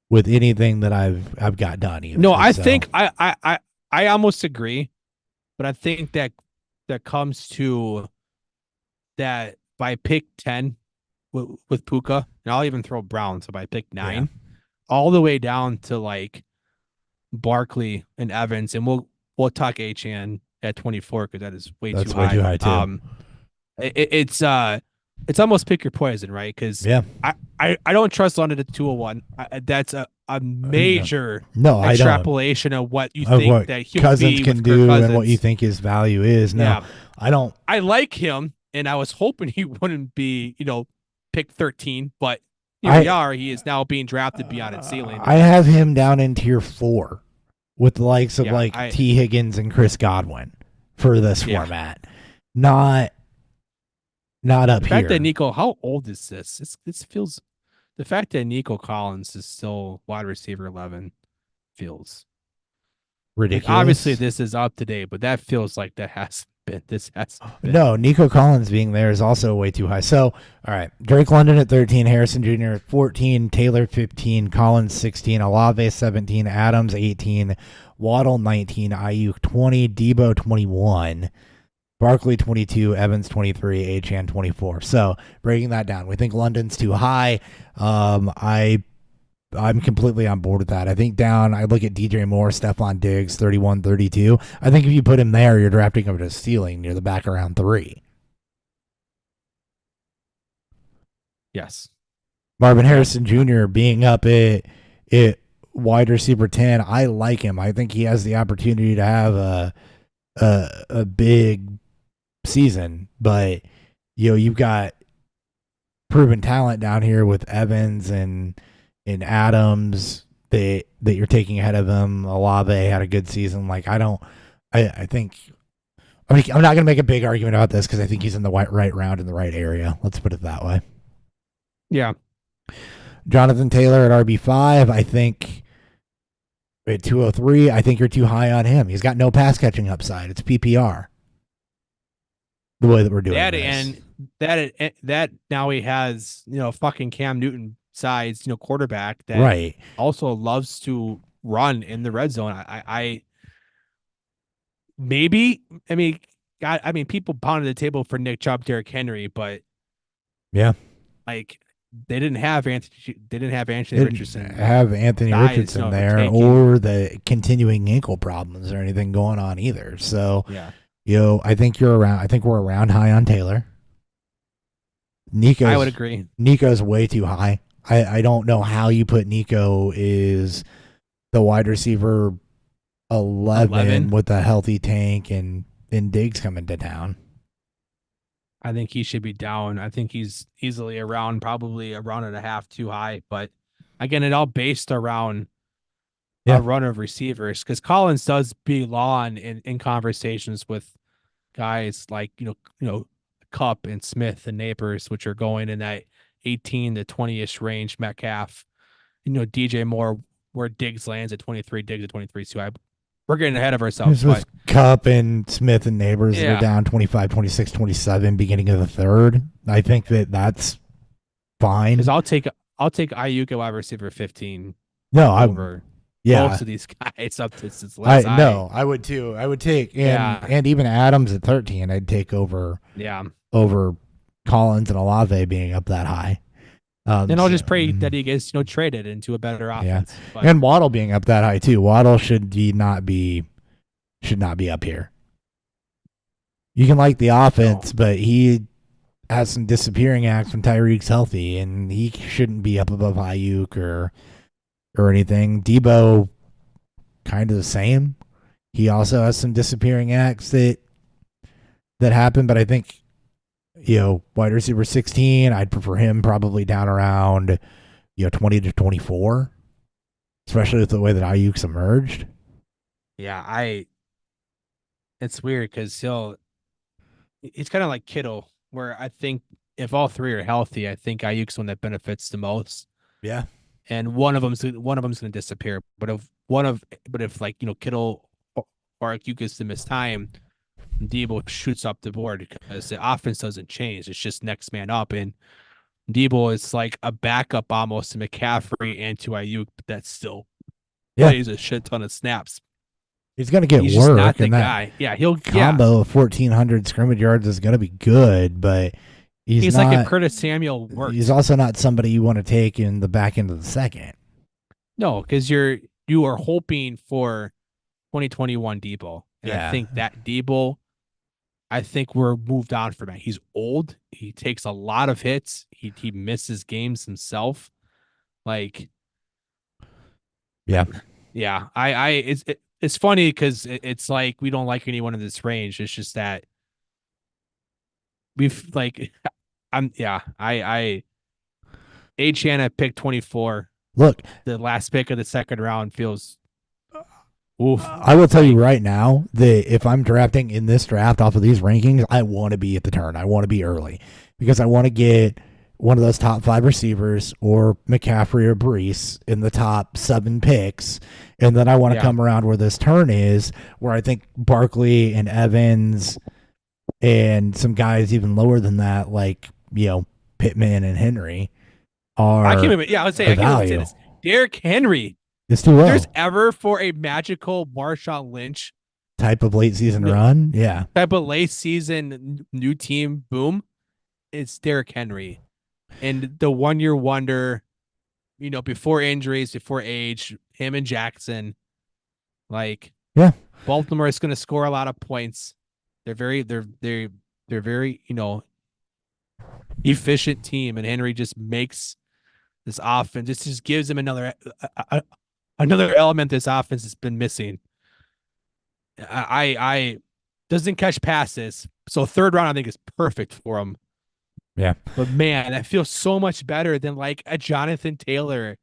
S2: with anything that I've got done either.
S1: No, I think I almost agree, but I think that comes to that by pick 10 with Puka, and I'll even throw Brown, so by pick 9, all the way down to like Barkley and Evans, and we'll talk Achane at 24 because that is way too high.
S2: Way too high too.
S1: It's almost pick your poison, right? Because I don't trust London at 201. That's a major extrapolation of what you think that he'll
S2: Cousins
S1: be
S2: can
S1: with
S2: do
S1: Cousins.
S2: and what you think his value is. No, I don't.
S1: I like him, and I was hoping he wouldn't be, pick 13, but here we are. He is now being drafted beyond its ceiling.
S2: I have him down in tier 4 with the likes of T. Higgins and Chris Godwin for this format. Not up here.
S1: The fact that Nico, how old is this? This feels. The fact that Nico Collins is still wide receiver 11 feels
S2: ridiculous.
S1: Like, obviously, this is up to date, but that feels like that has been. This has been.
S2: No, Nico Collins being there is also way too high. So, all right, Drake London at 13, Harrison Jr. at 14, Taylor 15, Collins 16, Olave 17, Adams 18, Waddle 19, Ayuk 20, Debo 21. Barkley 22, Evans 23, Achane 24. So breaking that down, we think London's too high. I'm completely on board with that. I think down, I look at DJ Moore, Stephon Diggs, 31, 32. I think if you put him there, you're drafting him to ceiling near the back around 3.
S1: Yes.
S2: Marvin Harrison Jr. being up at wide receiver 10, I like him. I think he has the opportunity to have a big season, but you've got proven talent down here with Evans and Adams that you're taking ahead of him. Olave had a good season. Like I'm not going to make a big argument about this because I think he's in the right round in the right area. Let's put it that way.
S1: Yeah.
S2: Jonathan Taylor at RB5, I think at 203, I think you're too high on him. He's got no pass catching upside. It's PPR. The way that we're doing
S1: that,
S2: this.
S1: and that now he has fucking Cam Newton size quarterback that also loves to run in the red zone. I mean people pounded the table for Nick Chubb, Derrick Henry, but like they didn't have Anthony Richardson.
S2: Have Anthony Richardson there or the continuing ankle problems or anything going on either. So I think we're around high on Taylor.
S1: I would agree.
S2: Nico's way too high. I don't know how you put Nico is the wide receiver 11 with a healthy tank and Diggs coming to town.
S1: I think he should be down. I think he's easily probably a round and a half too high. But again, it all based around a run of receivers because Collins does belong in conversations with guys like Kupp and Smith and Neighbors, which are going in that 18 to 20-ish range. Metcalf, DJ Moore, where Diggs lands at 23, Diggs at 23. So we're getting ahead of ourselves.
S2: With Kupp and Smith and Neighbors, they're down 25, 26, 27, beginning of the third. I think that's fine.
S1: Because I'll take Ayuk at wide receiver 15.
S2: No,
S1: over most of these guys up to less high.
S2: No, I would too. I would take and even Adams at 13. I'd take over Collins and Olave being up that high.
S1: And I'll just pray that he gets traded into a better offense.
S2: Yeah. And Waddle being up that high too. Waddle should not be up here. You can like the offense, but he has some disappearing acts when Tyreek's healthy, and he shouldn't be up above Ayuk or anything. Debo, kind of the same. He also has some disappearing acts that happen, but I think wide receiver 16, I'd prefer him probably down around 20 to 24, especially with the way that Ayuk's emerged.
S1: Yeah, it's weird because he's kind of like Kittle, where I think if all three are healthy, I think Ayuk's one that benefits the most.
S2: Yeah.
S1: And one of them's going to disappear. But if like Kittle or Ayuk is to miss time, Debo shoots up the board because the offense doesn't change. It's just next man up, and Debo is like a backup almost to McCaffrey and to Ayuk, but that still plays a shit ton of snaps.
S2: He's going to get
S1: He's
S2: work,
S1: just not the
S2: and that
S1: guy. Yeah, he'll
S2: combo of 1,400 scrimmage yards is going to be good, but he's not,
S1: like a Curtis Samuel worked.
S2: He's also not somebody you want to take in the back end of the second.
S1: No, because you are hoping for 2021 Debo, and I think that Debo, I think we're moved on from it. He's old. He takes a lot of hits. He misses games himself. Like,
S2: yeah.
S1: It's funny because it's like we don't like anyone in this range. It's just that we've like, Achan at pick 24.
S2: Look,
S1: the last pick of the second round feels. Oof.
S2: I will tell you right now that if I'm drafting in this draft off of these rankings, I want to be at the turn. I want to be early because I want to get one of those top 5 receivers or McCaffrey or Brees in the top 7 picks. And then I want to come around where this turn is, where I think Barkley and Evans and some guys even lower than that, like, Pittman and Henry are. I
S1: would say this. Derrick Henry.
S2: It's too low.
S1: If there's ever for a magical Marshawn Lynch
S2: type of late season run,
S1: type of late season new team boom, it's Derrick Henry. And the 1 year wonder, before injuries, before age, him and Jackson, Baltimore is going to score a lot of points. They're very efficient team, and Henry just makes this offense. This just gives him another element this offense has been missing. I doesn't catch passes, so third round I think is perfect for him.
S2: Yeah.
S1: But man, that feels so much better than like a Jonathan Taylor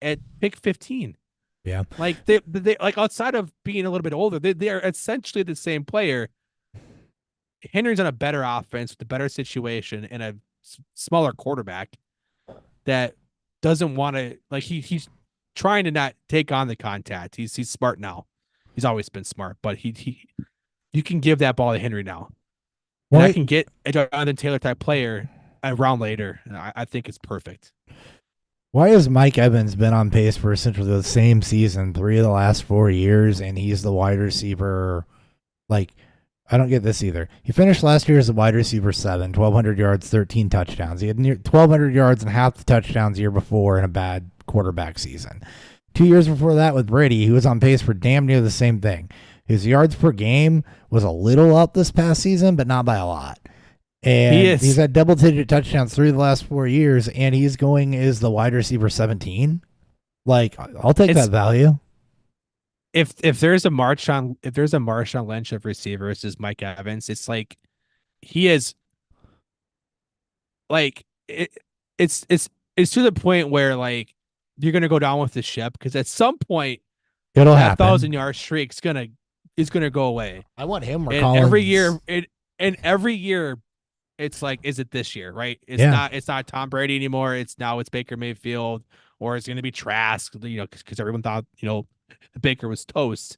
S1: at pick 15.
S2: Yeah.
S1: Like they like outside of being a little bit older, they are essentially the same player. Henry's on a better offense with a better situation and a smaller quarterback that doesn't want to he's trying to not take on the contact. He's smart now. He's always been smart, but you can give that ball to Henry now. And I can get a Jonathan Taylor type player a round later. I think it's perfect.
S2: Why has Mike Evans been on pace for essentially the same season 3 of the last 4 years, and he's the wide receiver? Like, I don't get this either. He finished last year as a wide receiver 7, 1,200 yards, 13 touchdowns. He had near 1,200 yards and half the touchdowns the year before in a bad quarterback season. 2 years before that with Brady, he was on pace for damn near the same thing. His yards per game was a little up this past season, but not by a lot. And he's had double-digit touchdowns 3 of the last 4 years, and he's going as the wide receiver 17. Like, I'll take that value.
S1: If there's a Marshawn Lynch of receivers is Mike Evans, it's like he is like it's to the point where like you're gonna go down with the ship because at some point
S2: it'll happen.
S1: 1,000-yard streak is gonna go away.
S2: I want him.
S1: And every year, it's like, is it this year? Right? It's not Tom Brady anymore. It's Baker Mayfield, or it's gonna be Trask. Because everyone thought Baker was toast.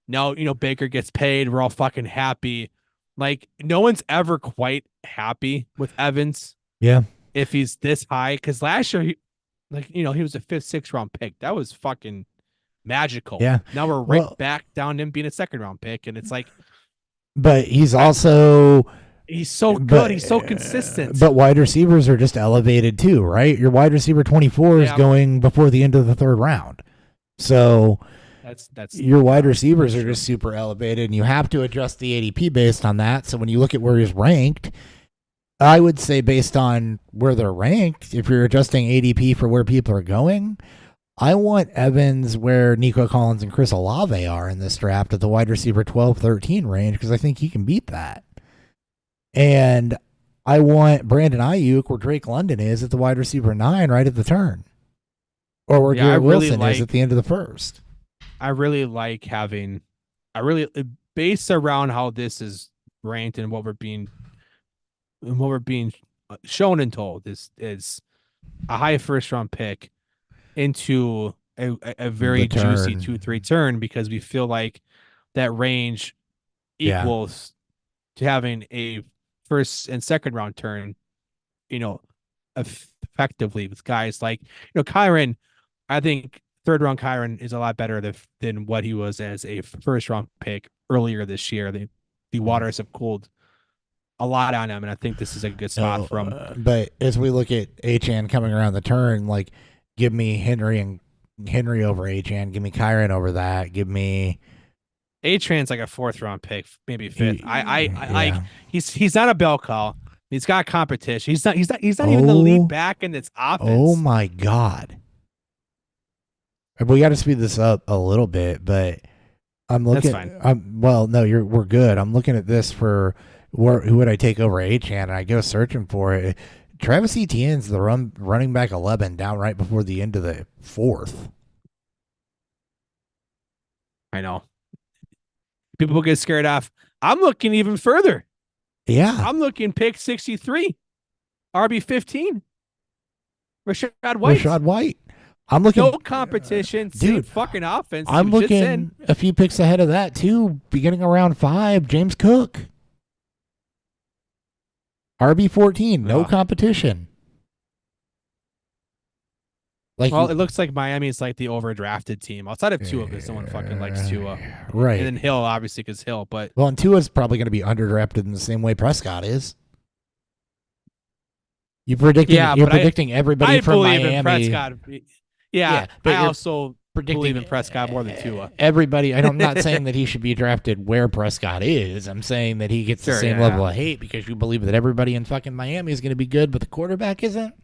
S1: Now Baker gets paid. We're all fucking happy. Like no one's ever quite happy with Evans.
S2: Yeah.
S1: If he's this high, because last year he was a 5th, 6th round pick. That was fucking magical.
S2: Yeah.
S1: Now we're right back down to him being a 2nd round pick, and it's like.
S2: But he's also.
S1: He's so good. He's so consistent.
S2: But wide receivers are just elevated too, right? Your wide receiver 24 is going before the end of the 3rd round. So that's your wide receivers are just super elevated, and you have to adjust the ADP based on that. So when you look at where he's ranked, I would say based on where they're ranked, if you're adjusting ADP for where people are going, I want Evans where Nico Collins and Chris Olave are in this draft at the wide receiver 12-13 range, because I think he can beat that. And I want Brandon Ayuk where Drake London is at the wide receiver 9 right at the turn. Or where Garrett Wilson is at the end of the 1st.
S1: I really like having. I really based around how this is ranked and what we're being shown and told is a high first round pick into a
S2: The
S1: very juicy
S2: turn.
S1: 2-3 turn because we feel like that range
S2: Yeah.
S1: equals to having a first and second round turn, you know, effectively with guys like, Kyron. I think third round Kyron is a lot better than what he was as a first round pick earlier this year. The waters have cooled a lot on him, and I think this is a good spot
S2: No,
S1: for him.
S2: but as we look at Achan coming around the turn, like give me Henry over Achan, give me Kyron over that, give me
S1: Atran's like a fourth round pick, maybe fifth. I like
S2: yeah.
S1: he's not a bell cow. He's got competition. He's not even the lead
S2: Oh,
S1: back in its
S2: oh
S1: offense.
S2: my God. We got to speed this up a little bit, but I'm
S1: That's
S2: looking.
S1: fine.
S2: Well, no, we're good. I'm looking at this for who would I take over Achan, and I go searching for it. Travis Etienne's the running back 11 down right before the end of the fourth.
S1: I know. People get scared off. I'm looking even further.
S2: Yeah,
S1: I'm looking pick 63, RB 15, Rashad White.
S2: Rashad White. I'm looking.
S1: No competition, same
S2: dude,
S1: fucking offense.
S2: I'm looking a few picks ahead of that too. Beginning around 5, James Cook. RB 14, no competition.
S1: Like, well, it looks like Miami's like the overdrafted team. Outside of Tua, because no one fucking likes Tua.
S2: Right.
S1: And then Hill, obviously, because Hill. But
S2: well, and Tua's probably going to be underdrafted in the same way Prescott is. You're predicting everybody from Miami.
S1: In Prescott. Yeah, but I also believe in Prescott more than Tua.
S2: Everybody, I'm not saying that he should be drafted where Prescott is. I'm saying that he gets the same level of hate because you believe that everybody in fucking Miami is going to be good, but the quarterback isn't.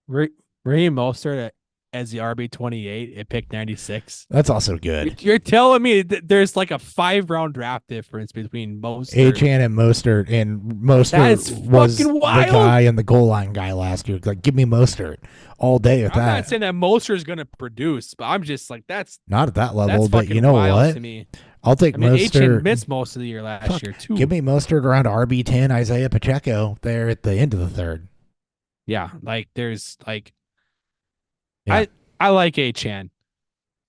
S1: Raheem Mostert as the RB 28 at pick 96.
S2: That's also good.
S1: You're telling me that there's like a 5-round draft difference between Mostert,
S2: Achan and Mostert, was the guy and the goal line guy last year. Like, give me Mostert all day with that.
S1: I'm not saying that Mostert is going to produce, but I'm just like that's
S2: not at that level. But you know what?
S1: To me.
S2: I'll take Mostert.
S1: Achan missed most of the year last year too.
S2: Give me Mostert around RB10, Isaiah Pacheco there at the end of the third.
S1: Yeah, like there's like. Yeah. I like Achan.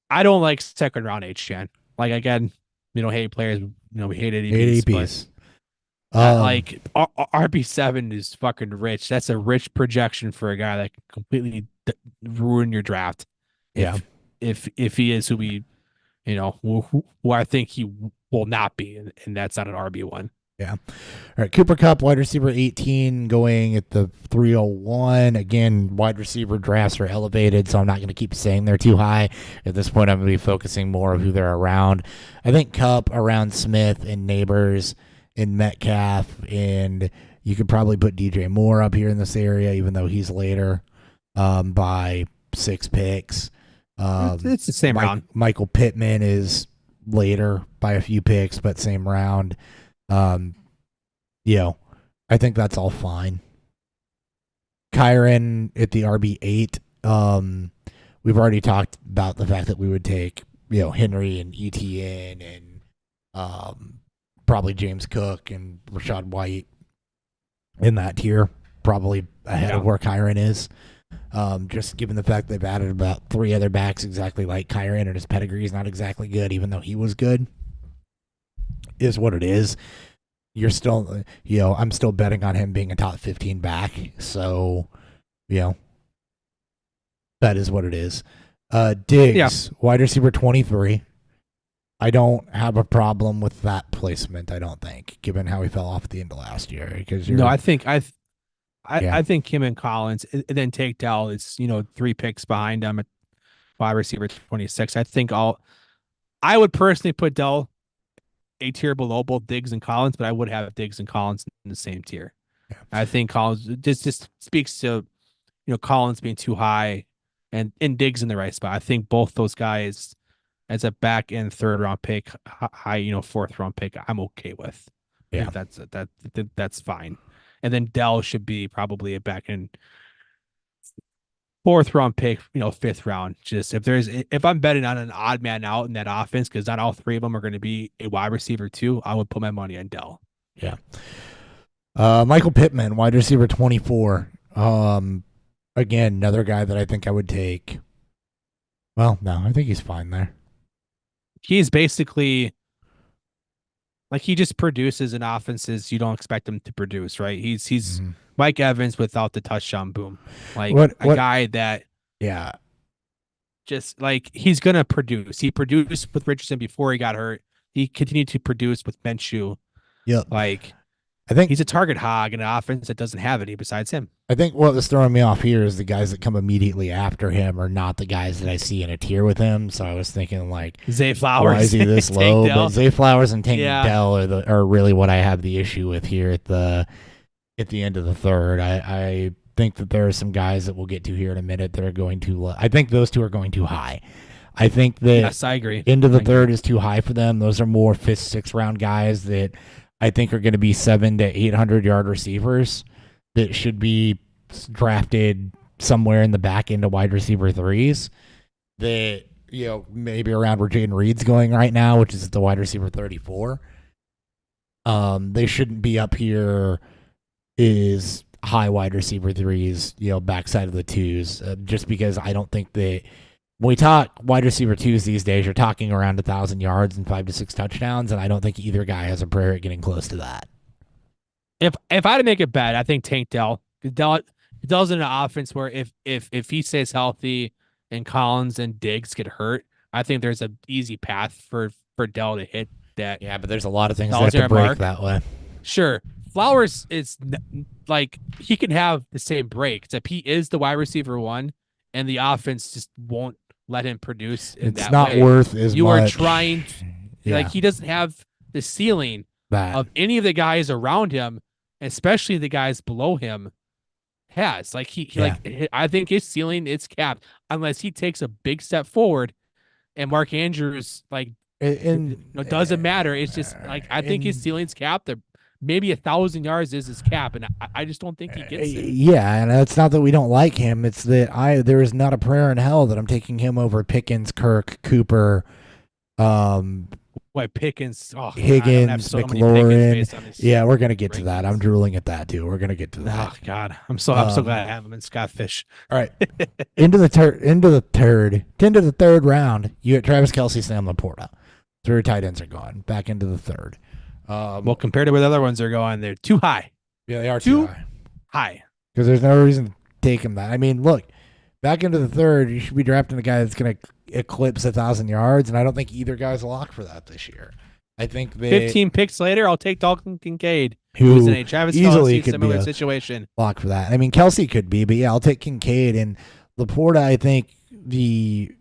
S1: I don't like second round Achan. Like again, hate players. We hate ADPs. Like RB7 is fucking rich. That's a rich projection for a guy that can completely ruin your draft. If he is who we, who I think he will not be, and that's not an RB1.
S2: Yeah. All right. Cooper Kupp, wide receiver 18, going at the 301. Again, wide receiver drafts are elevated, so I'm not going to keep saying they're too high. At this point, I'm going to be focusing more of who they're around. I think Kupp around Smith and Neighbors and Metcalf, and you could probably put DJ Moore up here in this area, even though he's later by 6 picks.
S1: It's the same round.
S2: Michael Pittman is later by a few picks, but same round. I think that's all fine. Kyron at the RB8. We've already talked about the fact that we would take, Henry and ETN and probably James Cook and Rashad White in that tier, probably ahead of where Kyron is. Just given the fact they've added about 3 other backs exactly like Kyron, and his pedigree is not exactly good, even though he was good. Is what it is. You're still, I'm still betting on him being a top 15 back. So, that is what it is. Diggs, wide receiver 23. I don't have a problem with that placement. I don't think, given how he fell off at the end of last year. Because
S1: I think him and Collins, and then take Dell is 3 picks behind him at wide receiver 26. I would personally put Dell a tier below both Diggs and Collins, but I would have Diggs and Collins in the same tier. Yeah. I think Collins just speaks to, Collins being too high and Diggs in the right spot. I think both those guys as a back end 3rd round pick, high, 4th round pick, I'm okay with.
S2: Yeah.
S1: That's fine. And then Dell should be probably a back end fourth round pick, fifth round. Just if I'm betting on an odd man out in that offense, because not all three of them are going to be a wide receiver too, I would put my money on Dell.
S2: Yeah. Michael Pittman, wide receiver 24. Again, another guy that I think I would take. Well, no, I think he's fine there.
S1: He's basically like he just produces in offenses you don't expect him to produce, right? He's Mike Evans without the touchdown boom. Like a guy that just like he's gonna produce. He produced with Richardson before he got hurt. He continued to produce with Minshew.
S2: Yep.
S1: Like
S2: I think
S1: he's a target hog in an offense that doesn't have any besides him.
S2: I think what was throwing me off here is the guys that come immediately after him are not the guys that I see in a tier with him. So I was thinking like
S1: Zay Flowers.
S2: Why is he this low? But Zay Flowers and Tank Dell
S1: Yeah.
S2: are really what I have the issue with here at the end of the third. I think that there are some guys that we'll get to here in a minute that are going too low. I think those two are going too high. I think that
S1: Yes, I agree.
S2: Into the third is too high for them. Those are more fifth, sixth round guys that I think are going to be 700 to 800 yard receivers that should be drafted somewhere in the back end of wide receiver threes. That maybe around where Jaden Reed's going right now, which is the wide receiver 34. They shouldn't be up here is high wide receiver threes, backside of the twos, just because I don't think that when we talk wide receiver twos these days, you're talking around 1,000 yards and 5 to 6 touchdowns, and I don't think either guy has a prayer at getting close to that.
S1: If I had to make a bet, I think Tank Dell. Dell's in an offense where if he stays healthy and Collins and Diggs get hurt, I think there's an easy path for Dell to hit that.
S2: Yeah, but there's a lot of things that have to break that way.
S1: Sure. Flowers is like he can have the same break, except he is the wide receiver one, and the offense just won't let him produce.
S2: It's not worth as much.
S1: You are trying, like he doesn't have the ceiling of any of the guys around him, especially the guys below him. Has like I think his ceiling is capped unless he takes a big step forward, and Mark Andrews doesn't matter. It's just like I think his ceiling's capped. Maybe 1,000 yards is his cap, and I just don't think he gets it.
S2: Yeah, and it's not that we don't like him. It's that there is not a prayer in hell that I'm taking him over Pickens, Kirk, Cooper,
S1: Pickens,
S2: Higgins, McLaurin. Yeah, we're gonna get to that. I'm drooling at that too. We're gonna get to that.
S1: Oh God, I'm so glad I have him in Scott Fish.
S2: All right, into the third round. You get Travis Kelce, Sam Laporta. 3 tight ends are gone. Back into the third.
S1: Well, compared to where the other ones are going, they're too high.
S2: Yeah, they are too
S1: high.
S2: Because there's no reason to take him that. I mean, look, back into the third, you should be drafting a guy that's going to eclipse 1,000 yards, and I don't think either guy's a lock for that this year. I think
S1: 15 picks later, I'll take Dalton Kincaid,
S2: who's
S1: in a Travis
S2: easily
S1: Kelce similar situation.
S2: Lock for that. I mean, Kelce could be, but yeah, I'll take Kincaid. And Laporta, I think the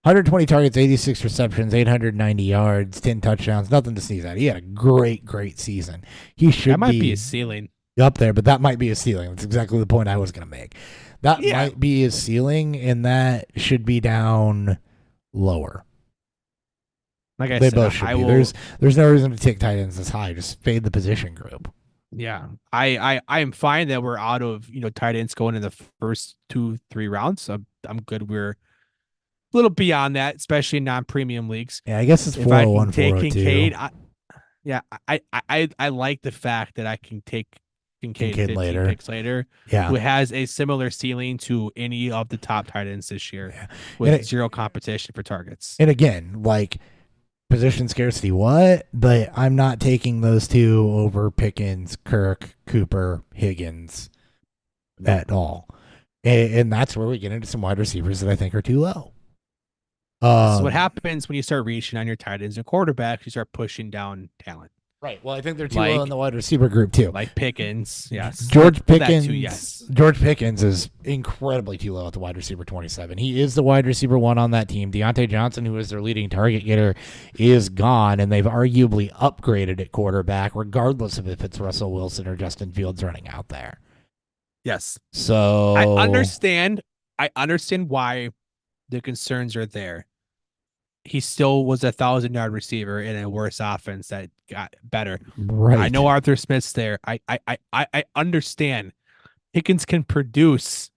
S2: 120 targets, 86 receptions, 890 yards, 10 touchdowns, nothing to sneeze at. He had a great season. He should
S1: That might be his ceiling.
S2: Up there, but that might be his ceiling. That's exactly the point I was going to make. That might be his ceiling, and that should be down lower.
S1: Like I
S2: they
S1: said,
S2: both should be. There's no reason to take tight ends this high. Just fade the position group.
S1: Yeah, I am fine that we're out of tight ends going in the first 2-3 rounds. I'm good. We're a little beyond that, especially in non-premium leagues.
S2: Yeah, I guess it's 401, 402.
S1: Kincaid, I like the fact that I can take Kincaid 15
S2: later.
S1: picks later, who has a similar ceiling to any of the top tight ends this year, with zero competition for targets.
S2: And again, like position scarcity, but I'm not taking those two over Pickens, Kirk, Cooper, Higgins at all. And that's where we get into some wide receivers that I think are too low.
S1: This is what happens when you start reaching on your tight ends and quarterbacks. You start pushing down talent.
S2: Right. Well, I think they're too low in the wide receiver group too.
S1: Like Pickens, yes.
S2: George Pickens is incredibly too low at the wide receiver 27. He is the wide receiver 1 on that team. Deontay Johnson, who is their leading target getter, is gone, and they've arguably upgraded at quarterback, regardless of if it's Russell Wilson or Justin Fields running out there.
S1: Yes.
S2: So
S1: I understand why the concerns are there. He still was 1,000-yard receiver in a worse offense that got better.
S2: Right.
S1: I know Arthur Smith's there. I understand. Pickens can produce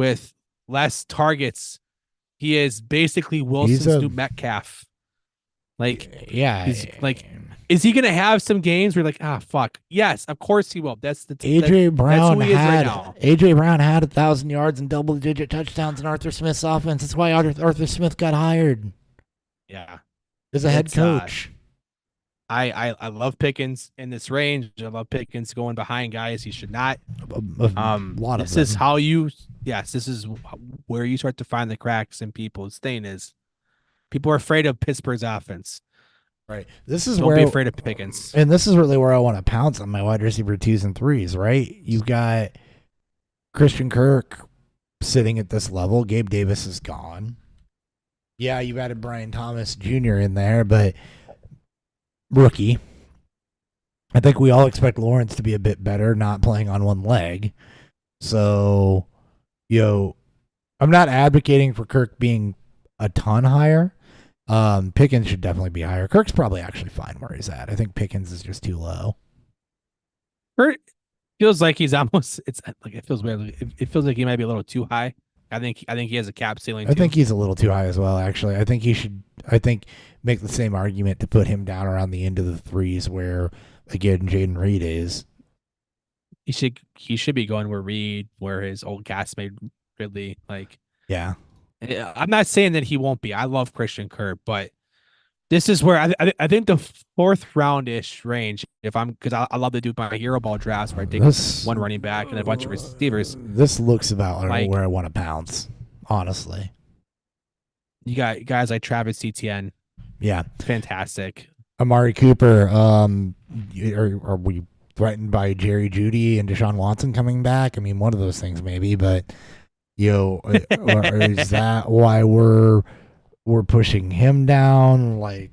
S1: with less targets. He is basically Wilson's new Metcalf. Like,
S2: yeah,
S1: he's like, is he gonna have some games where you're like, fuck? Yes, of course he will. That's the
S2: AJ Brown
S1: that's who he is right now.
S2: AJ Brown had 1,000 yards and double-digit touchdowns in Arthur Smith's offense. That's why Arthur Smith got hired.
S1: Yeah,
S2: as a head coach.
S1: I love Pickens in this range. I love Pickens going behind guys he should not. This is how you. Yes, this is where you start to find the cracks in people's thing is. People are afraid of Pittsburgh's offense.
S2: Right. This is
S1: Don't be afraid of Pickens.
S2: And this is really where I want to pounce on my wide receiver 2s and 3s, right? You've got Christian Kirk sitting at this level. Gabe Davis is gone. Yeah, you've added Brian Thomas Jr. in there, but rookie. I think we all expect Lawrence to be a bit better, not playing on one leg. So, I'm not advocating for Kirk being a ton higher. Pickens should definitely be higher. Kirk's probably actually fine where he's at. I think Pickens is just too low.
S1: Kirk feels like he's almost. It feels weird. It feels like he might be a little too high. I think he has a cap ceiling.
S2: I think he's a little too high as well. Actually, I think he should. Make the same argument to put him down around the end of the 3s, where again Jaden Reed is.
S1: He should be going where his old castmate Ridley.
S2: Yeah.
S1: I'm not saying that he won't be. I love Christian Kirk, but this is where I think the 4th round-ish range, because I love to do my hero ball drafts where I take one running back and a bunch of receivers.
S2: This looks about where I want to pounce, honestly.
S1: You got guys like Travis Etienne.
S2: Yeah.
S1: Fantastic.
S2: Amari Cooper, are we threatened by Jerry Jeudy and Deshaun Watson coming back? I mean, one of those things maybe, but is that why we're pushing him down?
S1: I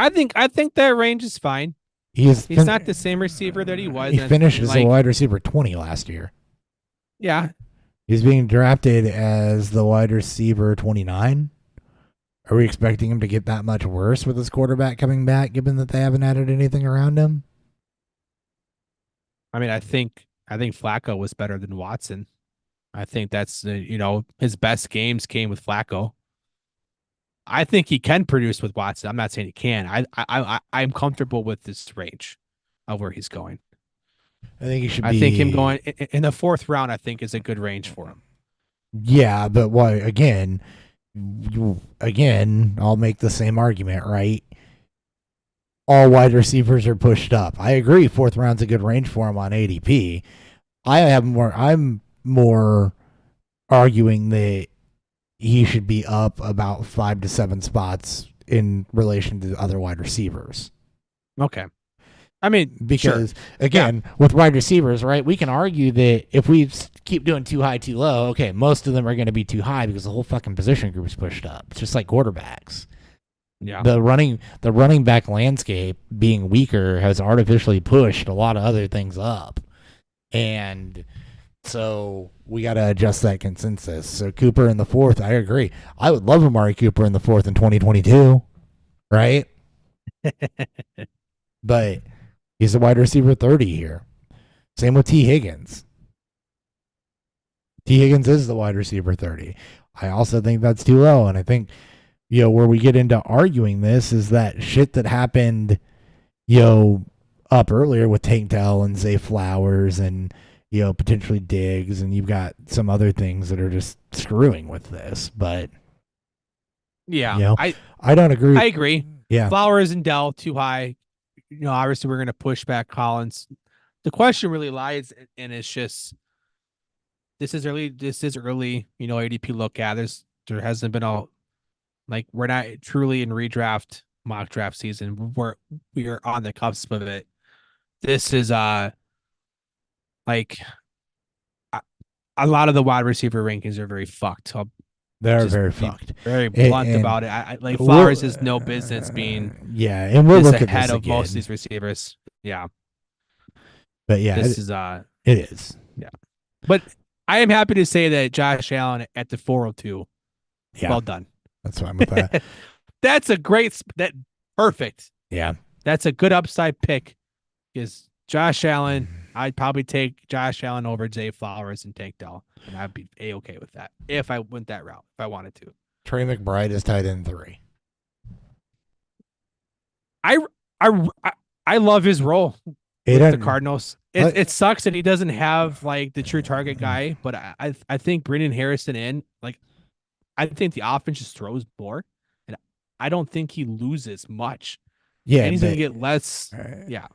S1: think that range is fine. He's not the same receiver that he was.
S2: He finished as a wide receiver 20 last year.
S1: Yeah.
S2: He's being drafted as the wide receiver 29. Are we expecting him to get that much worse with his quarterback coming back, given that they haven't added anything around him?
S1: I mean, I think Flacco was better than Watson. I think that's his best games came with Flacco. I think he can produce with Watson. I'm not saying he can. I'm comfortable with this range of where he's going.
S2: I think he should.
S1: I think him going in the 4th round, I think, is a good range for him.
S2: Yeah, but why? Again, I'll make the same argument, right? All wide receivers are pushed up. I agree. 4th round's a good range for him on ADP. I'm more arguing that he should be up about 5 to 7 spots in relation to the other wide receivers.
S1: Okay. I mean,
S2: because again, with wide receivers, right, we can argue that if we keep doing too high, too low, okay, most of them are going to be too high because the whole fucking position group is pushed up. It's just like quarterbacks.
S1: Yeah.
S2: The running back landscape being weaker has artificially pushed a lot of other things up. And so we got to adjust that consensus. So Cooper in the 4th, I agree. I would love Amari Cooper in the 4th in 2022, right? But he's a wide receiver 30 here. Same with T. Higgins. T. Higgins is the wide receiver 30. I also think that's too low. And I think, where we get into arguing this is that shit that happened, up earlier with Tank Dell and Zay Flowers and, potentially Diggs. And you've got some other things that are just screwing with this. But,
S1: yeah,
S2: I don't agree.
S1: I agree.
S2: Yeah.
S1: Flowers and Dell too high. Obviously we're going to push back Collins. The question really lies, and it's just, this is early, ADP look at. There hasn't been we're not truly in mock draft season. We are on the cusp of it. This is, a lot of the wide receiver rankings are very fucked.
S2: They're very fucked.
S1: Very blunt about it. I Flowers has no business being
S2: and we'll look
S1: ahead
S2: at
S1: of most of these receivers. Yeah.
S2: But yeah,
S1: it is. Yeah. But I am happy to say that Josh Allen at the 402.
S2: Yeah.
S1: Well done.
S2: That's fine with that.
S1: That's a perfect.
S2: Yeah.
S1: That's a good upside pick. Is Josh Allen I'd probably take Josh Allen over Zay Flowers and Tank Dell, and I'd be okay with that if I went that route, if I wanted to.
S2: Trey McBride is tight end 3.
S1: I I I love his role with the Cardinals. It sucks that he doesn't have like the true target guy, but I think bringing Harrison in, I think the offense just throws more, and I don't think he loses much.
S2: Yeah,
S1: and he's gonna get less. Yeah,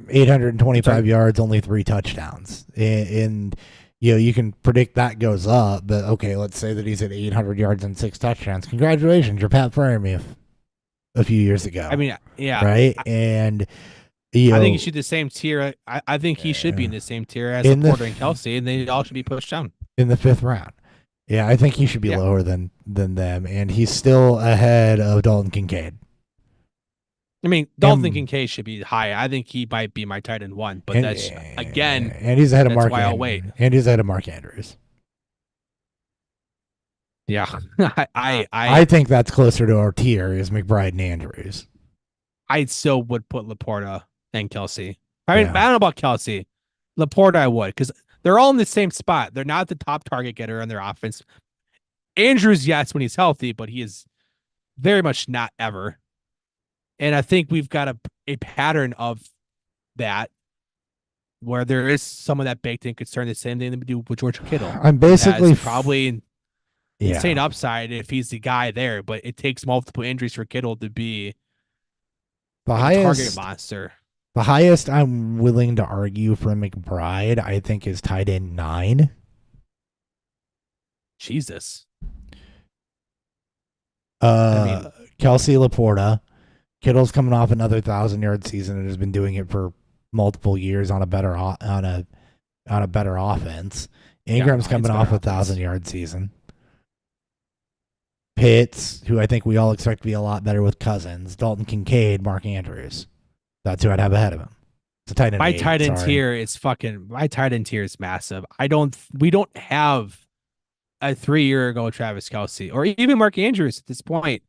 S2: 825 yards, only 3 touchdowns, and you can predict that goes up. But okay, let's say that he's at 800 yards and 6 touchdowns. Congratulations, you're Pat Freiermuth a few years ago.
S1: I mean, yeah,
S2: right, and.
S1: I think he should be the same tier. I think he should be in the same tier as Laporta and Kelsey, and they all should be pushed down
S2: in the 5th round. Yeah, I think he should be lower than them, and he's still ahead of Dalton Kincaid.
S1: I mean, Dalton Kincaid should be high. I think he might be my tight end 1, but that's again,
S2: and he's ahead of Mark.
S1: I'll wait.
S2: And he's ahead of Mark Andrews.
S1: Yeah,
S2: I think that's closer to our tier is McBride and Andrews.
S1: I still would put Laporta and Kelsey. I mean, I don't know about Kelsey. Laporta, I would, because they're all in the same spot. They're not the top target getter on their offense. Andrews, yes, when he's healthy, but he is very much not ever. And I think we've got a pattern of that where there is some of that baked in concern. The same thing they do with George Kittle.
S2: I'm basically
S1: probably insane upside if he's the guy there, but it takes multiple injuries for Kittle to be
S2: the highest
S1: target monster.
S2: The highest I'm willing to argue for McBride, I think, is tight end 9.
S1: Jesus.
S2: Kelsey, Laporta. Kittle's coming off another 1,000-yard season and has been doing it for multiple years on a better offense. Ingram's coming off a 1,000-yard season. Pitts, who I think we all expect to be a lot better with Cousins. Dalton Kincaid, Mark Andrews. That's who I'd have ahead of him. It's a tight end.
S1: My tight end tier is massive. We don't have a 3-year ago Travis Kelce or even Mark Andrews at this point.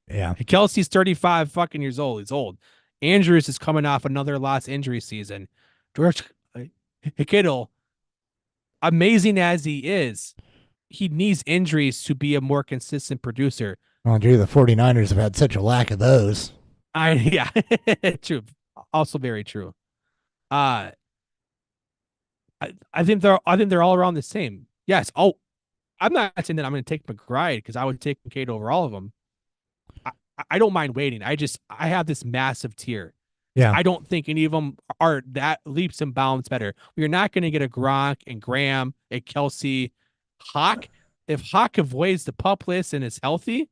S2: Yeah.
S1: Kelsey's 35 fucking years old. He's old. Andrews is coming off another lost injury season. George Kittle, amazing as he is, he needs injuries to be a more consistent producer.
S2: Andre, the 49ers have had such a lack of those.
S1: True. Also very true. I think they're all around the same. Yes. Oh, I'm not saying that I'm going to take McBride because I would take Kincaid over all of them. I don't mind waiting. I have this massive tier.
S2: Yeah.
S1: I don't think any of them are that leaps and bounds better. We're not going to get a Gronk and Graham, a Kelsey, Hawk. If Hawk avoids the pup list and is healthy,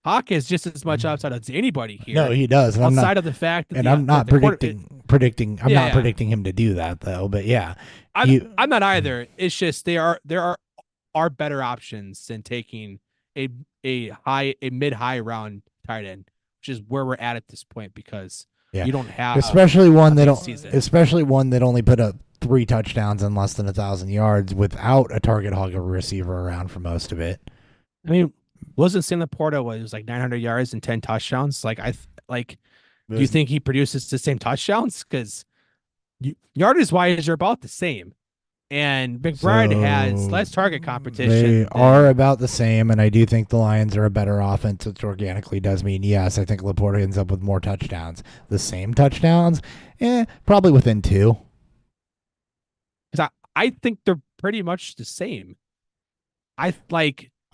S1: Hawk has just as much upside as anybody here.
S2: No, he does. And
S1: outside of the fact that
S2: I'm not predicting him to do that though. But yeah,
S1: I'm not either. It's just there are better options than taking a mid-high round tight end, which is where we're at this point because you don't have
S2: especially one that only put up 3 touchdowns and less than 1,000 yards without a target hog of a receiver around for most of it.
S1: I mean, wasn't Sam Laporta was like 900 yards and 10 touchdowns? Do you think he produces the same touchdowns? Because yardage wise, are about the same. And McBride has less target competition.
S2: They are about the same, and I do think the Lions are a better offense, which organically does mean, yes, I think Laporta ends up with more touchdowns. The same touchdowns? Probably within 2.
S1: Because I think they're pretty much the same.
S2: I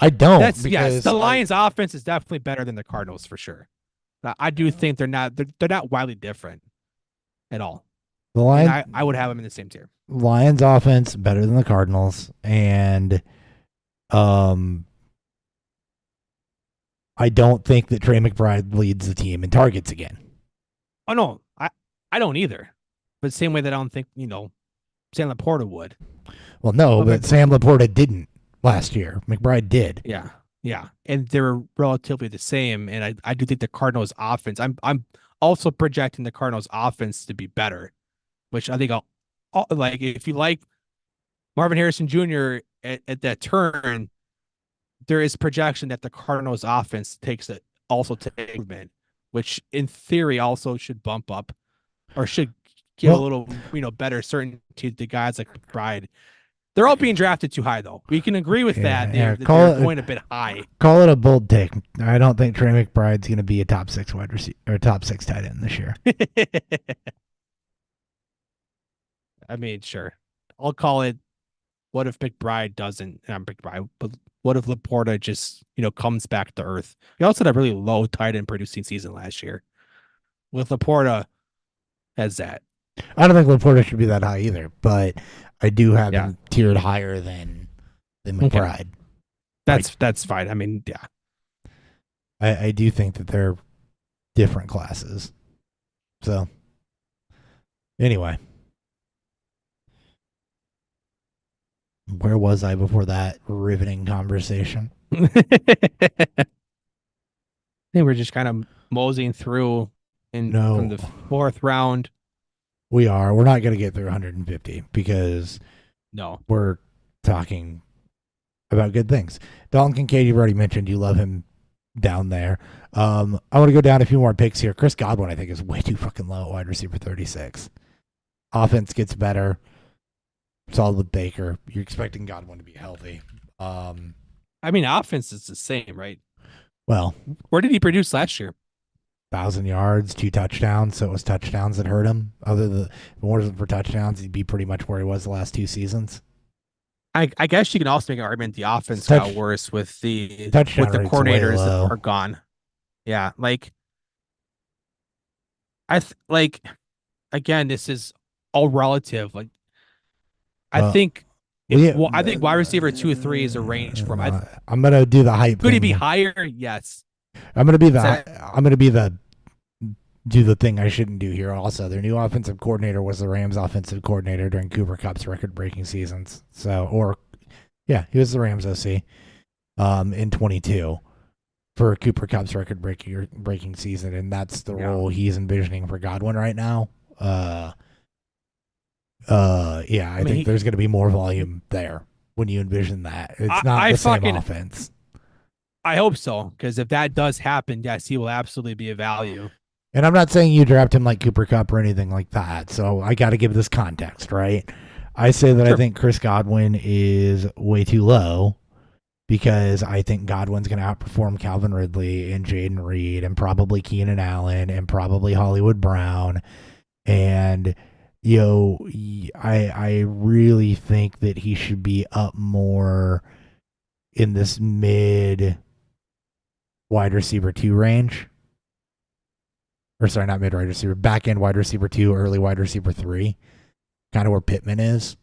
S2: don't.
S1: The Lions' offense is definitely better than the Cardinals for sure. I do think they're not wildly different at all.
S2: The Lions,
S1: I would have them in the same tier.
S2: Lions offense better than the Cardinals, and I don't think that Trey McBride leads the team in targets again.
S1: Oh no, I don't either. But same way that I don't think Sam Laporta would.
S2: Well, no, but Sam Laporta didn't last year. McBride did.
S1: Yeah, and they're relatively the same. And I do think the Cardinals' offense. I'm also projecting the Cardinals' offense to be better, which I think if you like Marvin Harrison Jr. at that turn, there is projection that the Cardinals' offense takes improvement, which in theory also should bump up or should give a little, better certainty to guys like McBride. They're all being drafted too high, though. We can agree with that. They're going a bit high.
S5: Call it a bold take. I don't think Trey McBride's going to be a top 6 wide receiver or top 6 tight end this year.
S1: I mean, sure. I'll call it. What if McBride doesn't? Not McBride, but what if Laporta just comes back to earth? He also had a really low tight end producing season last year. With Laporta, as that.
S5: I don't think Laporta should be that high either, but I do have him tiered higher than McBride.
S1: Okay. That's fine. I mean, yeah.
S5: I do think that they're different classes. So, anyway. Where was I before that riveting conversation?
S1: I think we're just kind of moseying through from the 4th round.
S5: We are. We're not going to get through 150 because we're talking about good things. Dalton Kincaid, you've already mentioned you love him down there. I want to go down a few more picks here. Chris Godwin, I think, is way too fucking low at wide receiver 36. Offense gets better. Solid with Baker. You're expecting Godwin to be healthy.
S1: I mean, offense is the same, right?
S5: Well,
S1: where did he produce last year?
S5: 1,000 yards, 2 touchdowns. So it was touchdowns that hurt him. If it wasn't for touchdowns, he'd be pretty much where he was the last 2 seasons.
S1: I guess you can also make an argument the offense got worse with the coordinators that are gone. Yeah, again, this is all relative. I think wide receiver 2 or 3 is a range from.
S5: I'm gonna do the hype.
S1: Could he be higher? Yes.
S5: I'm gonna do the thing I shouldn't do here. Also, their new offensive coordinator was the Rams' offensive coordinator during Cooper Kupp's record-breaking seasons. He was the Rams OC in 22 for Cooper Kupp's record-breaking season, and that's the role he's envisioning for Godwin right now. I think there's going to be more volume there when you envision that. It's not the same offense.
S1: I hope so, because if that does happen, yes, he will absolutely be a value.
S5: And I'm not saying you draft him like Cooper Kupp or anything like that, so I got to give this context, right? I say that I think Chris Godwin is way too low because I think Godwin's going to outperform Calvin Ridley and Jaden Reed and probably Keenan Allen and probably Hollywood Brown. And I really think that he should be up more in this mid wide receiver 2 range. Or sorry, not mid wide receiver, back end wide receiver 2, early wide receiver 3. Kind of where Pittman is.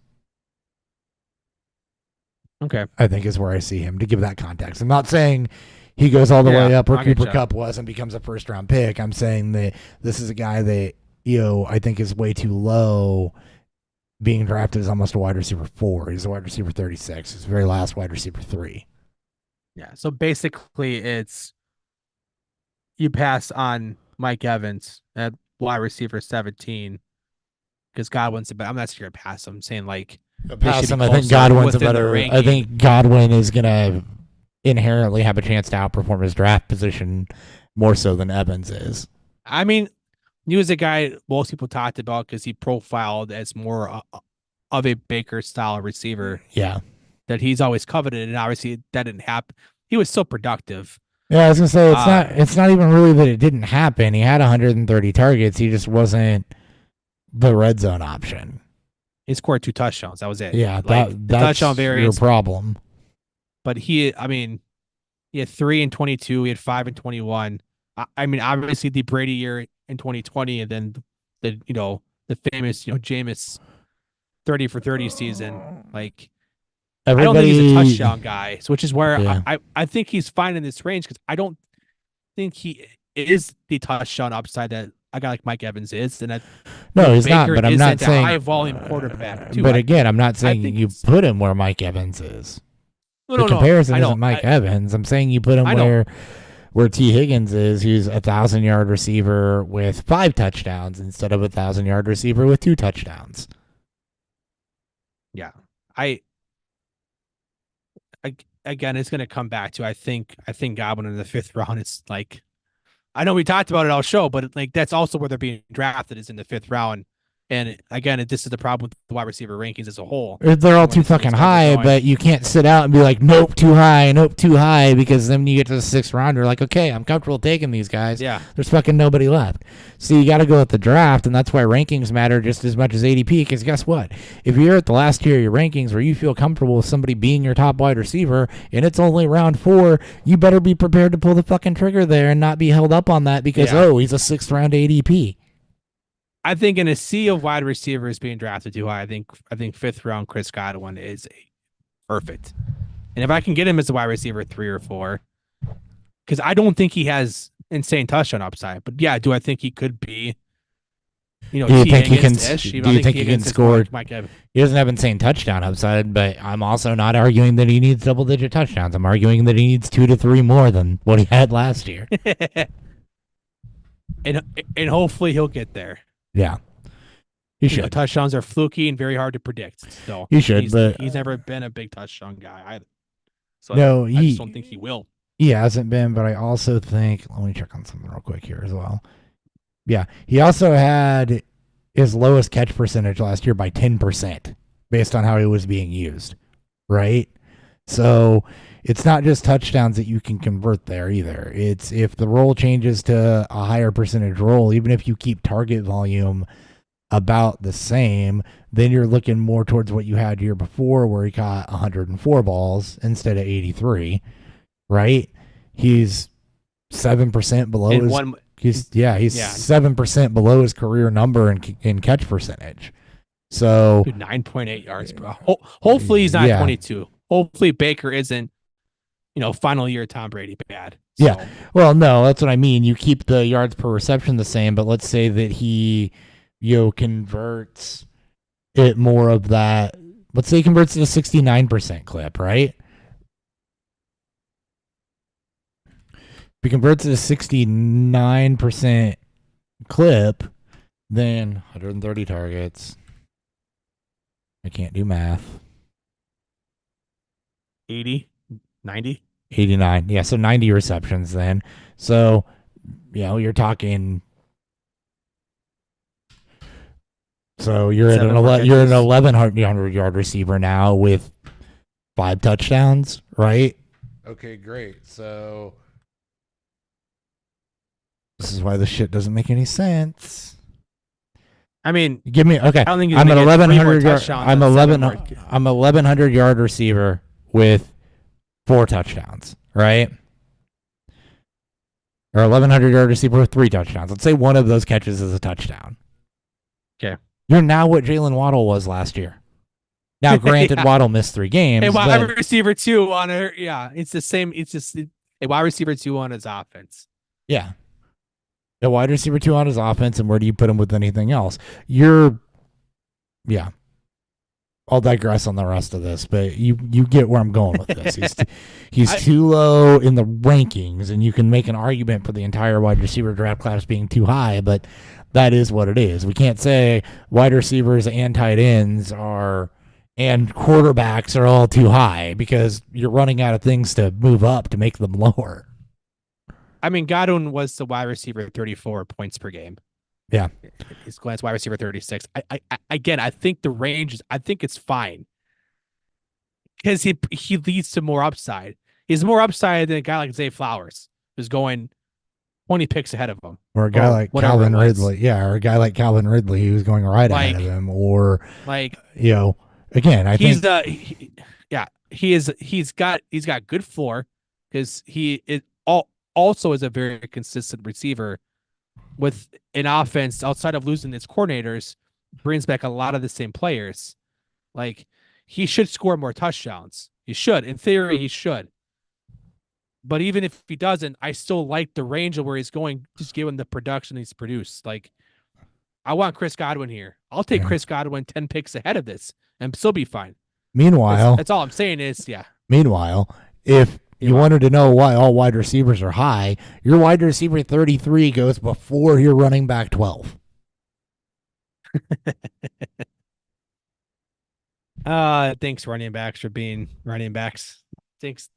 S1: Okay.
S5: I think is where I see him, to give that context. I'm not saying he goes all the way up where Cooper Kupp was and becomes a first round pick. I'm saying that this is a guy that I think is way too low. Being drafted as almost a wide receiver 4. He's a wide receiver 36. He's the very last wide receiver 3.
S1: Yeah. So basically, it's you pass on Mike Evans at wide receiver 17 because Godwin's a better. I'm not sure to pass him. I'm saying
S5: pass him. I think Godwin's a better. I think Godwin is gonna inherently have a chance to outperform his draft position more so than Evans is.
S1: I mean, he was a guy most people talked about because he profiled as more of a Baker style receiver.
S5: Yeah,
S1: that he's always coveted, and obviously that didn't happen. He was so productive.
S5: Yeah, I was gonna say it's not even really that it didn't happen. He had 130 targets. He just wasn't the red zone option.
S1: He scored 2 touchdowns. That was it.
S5: Yeah, that's touchdown variance, your problem.
S1: But he had 3 in 22. He had 5 in 21. I mean, obviously the Brady year in 2020, and then the famous Jameis 30 for 30 season. I don't think he's a touchdown guy, which is where I think he's fine in this range because I don't think he is the touchdown upside that a guy like Mike Evans is. And
S5: no, he's not. But I'm not saying
S1: high volume quarterback. Too.
S5: But again, I'm not saying you put him where Mike Evans is. The comparison isn't Mike Evans. I'm saying you put him where T. Higgins is, who's 1,000-yard receiver with 5 touchdowns instead of 1,000-yard receiver with 2 touchdowns.
S1: Yeah, again, it's going to come back to I think Godwin in the 5th round. It's I know we talked about it all show, but that's also where they're being drafted is in the 5th round, And again, this is the problem with the wide receiver rankings as a whole.
S2: They're all too fucking high, but you can't sit out and be like, nope, too high, because then you get to the 6th round, you're like, okay, I'm comfortable taking these guys.
S1: Yeah.
S2: There's fucking nobody left. So you got to go at the draft, and that's why rankings matter just as much as ADP, because guess what? If you're at the last tier of your rankings where you feel comfortable with somebody being your top wide receiver, and it's only round 4, you better be prepared to pull the fucking trigger there and not be held up on that because, he's a 6th round ADP.
S1: I think in a sea of wide receivers being drafted too high, I think 5th round Chris Godwin is perfect. And if I can get him as a wide receiver 3 or 4, because I don't think he has insane touchdown upside, but yeah, do I think he could be? Do you think he can?
S2: Do you think he can score? He doesn't have insane touchdown upside, but I'm also not arguing that he needs double-digit touchdowns. I'm arguing that he needs 2 to 3 more than what he had last year.
S1: and hopefully he'll get there.
S2: Yeah, he should.
S1: Touchdowns are fluky and very hard to predict. So
S2: he should, but
S1: he's never been a big touchdown guy either. So
S2: no,
S1: I just don't think he will.
S2: He hasn't been, but I also think. Let me check on something real quick here as well. Yeah, he also had his lowest catch percentage last year by 10%, based on how he was being used. Right, so. It's not just touchdowns that you can convert there either. It's if the role changes to a higher percentage role, even if you keep target volume about the same, then you're looking more towards what you had year before where he caught 104 balls instead of 83, right? He's 7% below he's 7% below his career number in catch percentage. So
S1: 9.8 yards, bro. Hopefully he's not 22. Hopefully Baker isn't final year Tom Brady bad.
S2: So. Yeah. Well, no, that's what I mean. You keep the yards per reception the same, but let's say that he, converts it more of that. Let's say he converts it to 69% clip, right? If he converts it to 69% clip, then 130 targets. I can't do math.
S1: 80. 90?
S2: 89. Yeah, so 90 receptions then. So, you're talking. So you're at an 1,100 yard receiver now with 5 touchdowns, right? Okay, great. So this is why this shit doesn't make any sense.
S1: I mean,
S2: give me okay.
S1: I don't think
S2: I'm an 1,100 yard. I'm 1,100 yard receiver with 4 touchdowns, right? Or 1,100 yard receiver with 3 touchdowns. Let's say one of those catches is a touchdown.
S1: Okay.
S2: You're now what Jalen Waddle was last year. Now, granted, Waddle missed 3 games.
S1: A wide receiver 2 on her. Yeah, it's the same. It's just a wide receiver 2 on his offense.
S2: Yeah. A wide receiver 2 on his offense, and where do you put him with anything else? Yeah. I'll digress on the rest of this, but you get where I'm going with this. He's too low in the rankings, and you can make an argument for the entire wide receiver draft class being too high, but that is what it is. We can't say wide receivers and tight ends and quarterbacks are all too high because you're running out of things to move up to make them lower.
S1: I mean, Godwin was the wide receiver 34 points per game.
S2: Yeah.
S1: His glance wide receiver 36. I think the range I think it's fine. Because he leads to more upside. He's more upside than a guy like Zay Flowers, who's going 20 picks ahead of him.
S2: Or a guy like Calvin Ridley. Yeah, or a guy like Calvin Ridley who's going right ahead of him. Or again, I think
S1: he's got good floor because he is also is a very consistent receiver. With an offense outside of losing its coordinators, brings back a lot of the same players. Like, he should score more touchdowns. He should. In theory, he should. But even if he doesn't, I still like the range of where he's going, just given the production he's produced. Like, I want Chris Godwin here. I'll take Chris Godwin 10 picks ahead of this and still be fine.
S2: Meanwhile,
S1: that's all I'm saying is, yeah.
S2: Meanwhile, if you wanted to know why all wide receivers are high, your wide receiver 33 goes before your running back 12.
S1: Thanks, running backs, for being running backs. Thanks.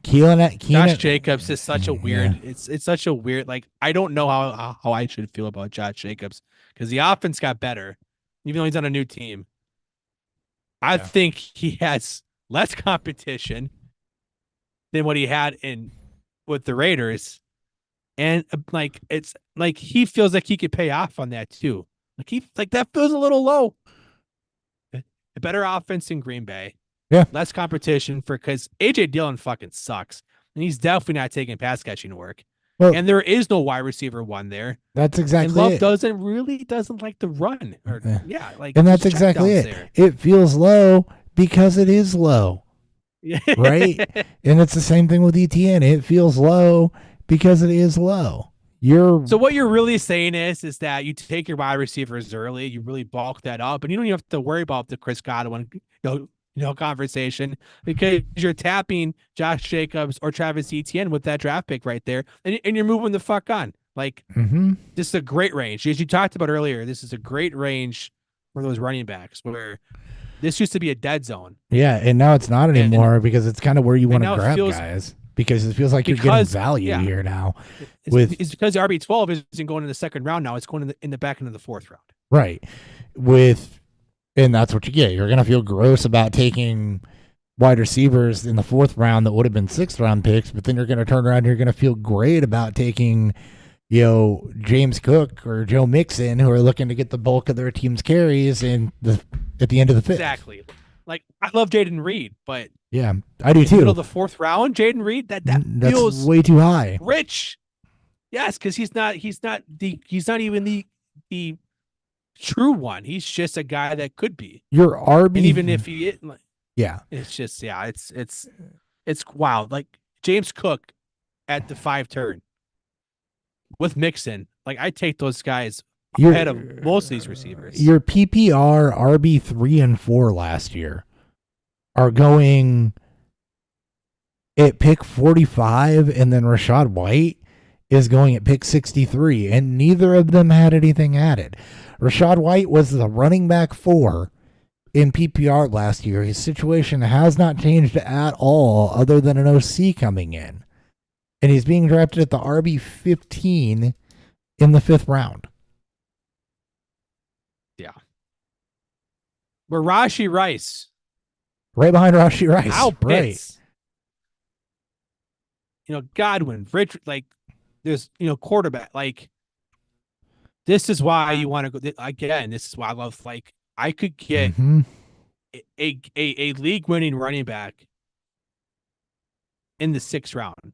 S2: Keelan,
S1: Josh Jacobs is such a weird. It's such a weird. Like, I don't know how I should feel about Josh Jacobs because the offense got better, even though he's on a new team. I think he has less competition than what he had with the Raiders. And it's like he feels like he could pay off on that too. Like that feels a little low. A better offense in Green Bay.
S5: Yeah.
S1: Less competition because AJ Dillon fucking sucks. And he's definitely not taking pass catching work. Well, and there is no wide receiver one there.
S5: That's exactly
S1: and Love
S5: it.
S1: doesn't like to run.
S5: And that's exactly it. There. It feels low because it is low. Right? And it's the same thing with ETN. It feels low because it is low.
S1: So what you're really saying is that you take your wide receivers early, you really bulk that up, and you don't even have to worry about the Chris Godwin conversation because you're tapping Josh Jacobs or Travis Etienne with that draft pick right there, and you're moving the fuck on. Like, This is a great range. As you talked about earlier, this is a great range for those running backs where this used to be a dead zone.
S5: Yeah, and now it's not anymore because it's kind of where you want to grab guys. Because it feels like you're getting value here now.
S1: It's because the RB12 isn't going in the second round now. It's going in the back end of the fourth round.
S5: Right. And that's what you get. You're going to feel gross about taking wide receivers in the fourth round that would have been sixth round picks, but then you're going to turn around and you're going to feel great about taking, James Cook or Joe Mixon, who are looking to get the bulk of their team's carries at the end of the fifth.
S1: Exactly. Like, I love Jaden Reed, but
S5: yeah, I do too.
S1: Middle of the fourth round, Jaden Reed, that feels
S5: way too high.
S1: Rich. Yes, because he's not even the true one. He's just a guy that could be.
S5: Your RB,
S1: and even if he is,
S5: yeah,
S1: it's just it's wild. Like James Cook at the 5 turn with Mixon. Like I take those guys ahead of most of these receivers.
S5: Your PPR RB 3 and 4 last year are going at pick 45, and then Rachaad White is going at pick 63, and neither of them had anything added. Rachaad White was the running back 4 in PPR last year. His situation has not changed at all other than an OC coming in. And he's being drafted at the RB 15 in the 5th round.
S1: Yeah. We're Rashee Rice.
S5: Right behind Rashee Rice.
S1: Al Pitts.
S5: Right.
S1: Godwin, Rich, like there's, quarterback. Like this is why you want to go again. This is why I love, like, I could get a league winning running back in the 6th round.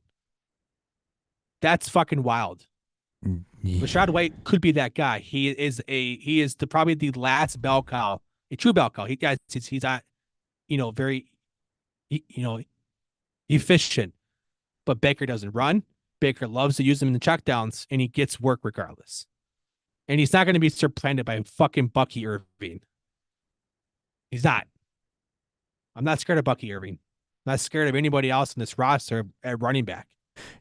S1: That's fucking wild. Yeah. Rachaad White could be that guy. He is probably the last bell cow, a true bell cow. He's not, very, efficient. But Baker doesn't run. Baker loves to use him in the checkdowns, and he gets work regardless. And he's not going to be supplanted by fucking Bucky Irving. He's not. I'm not scared of Bucky Irving. I'm not scared of anybody else in this roster at running back.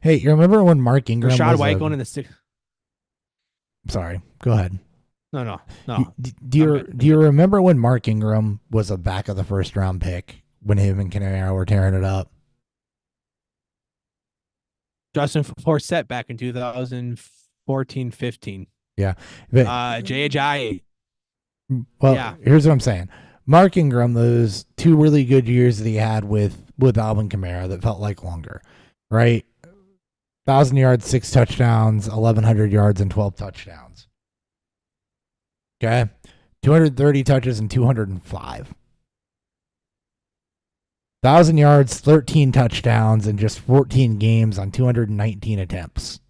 S5: Hey, you remember when Mark Ingram
S1: Rachaad White going in the 6th?
S5: Sorry, go ahead.
S1: No.
S5: Do you remember when Mark Ingram was a back of the 1st round pick when him and Kamara were tearing it up?
S1: Justin Forsett back in 2014-15.
S5: Yeah.
S1: J.J.
S5: Well, yeah. Here's what I'm saying. Mark Ingram, those 2 really good years that he had with Alvin Kamara that felt like longer, right? 1,000 yards, 6 touchdowns, 1,100 yards, and 12 touchdowns. Okay? 230 touches and 205. 1,000 yards, 13 touchdowns, and just 14 games on 219 attempts.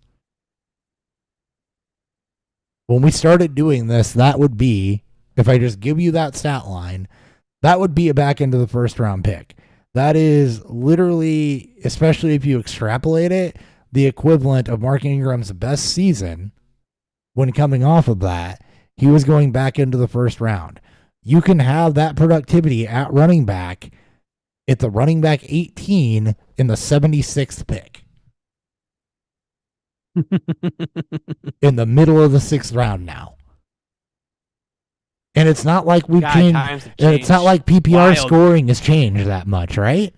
S5: When we started doing this, that would be, if I just give you that stat line, that would be a back into the 1st round pick. That is literally, especially if you extrapolate it, the equivalent of Mark Ingram's best season. When coming off of that, he was going back into the 1st round. You can have that productivity at running back at the running back 18 in the 76th pick. In the middle of the 6th round now. And it's not like we've changed. It's not like PPR scoring has changed that much, right?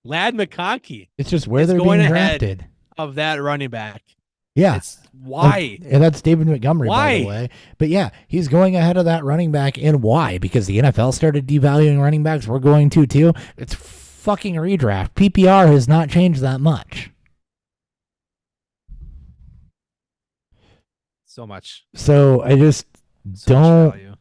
S1: Ladd McConkey.
S5: It's just where they're being drafted.
S1: Of that running back.
S5: Yeah.
S1: It's why?
S5: And that's David Montgomery, by the
S1: Why?
S5: way. But yeah, he's going ahead of that running back. And why? Because the NFL started devaluing running backs. We're going to too. It's fucking redraft. PPR has not changed that much.
S1: So much.
S5: So I just don't.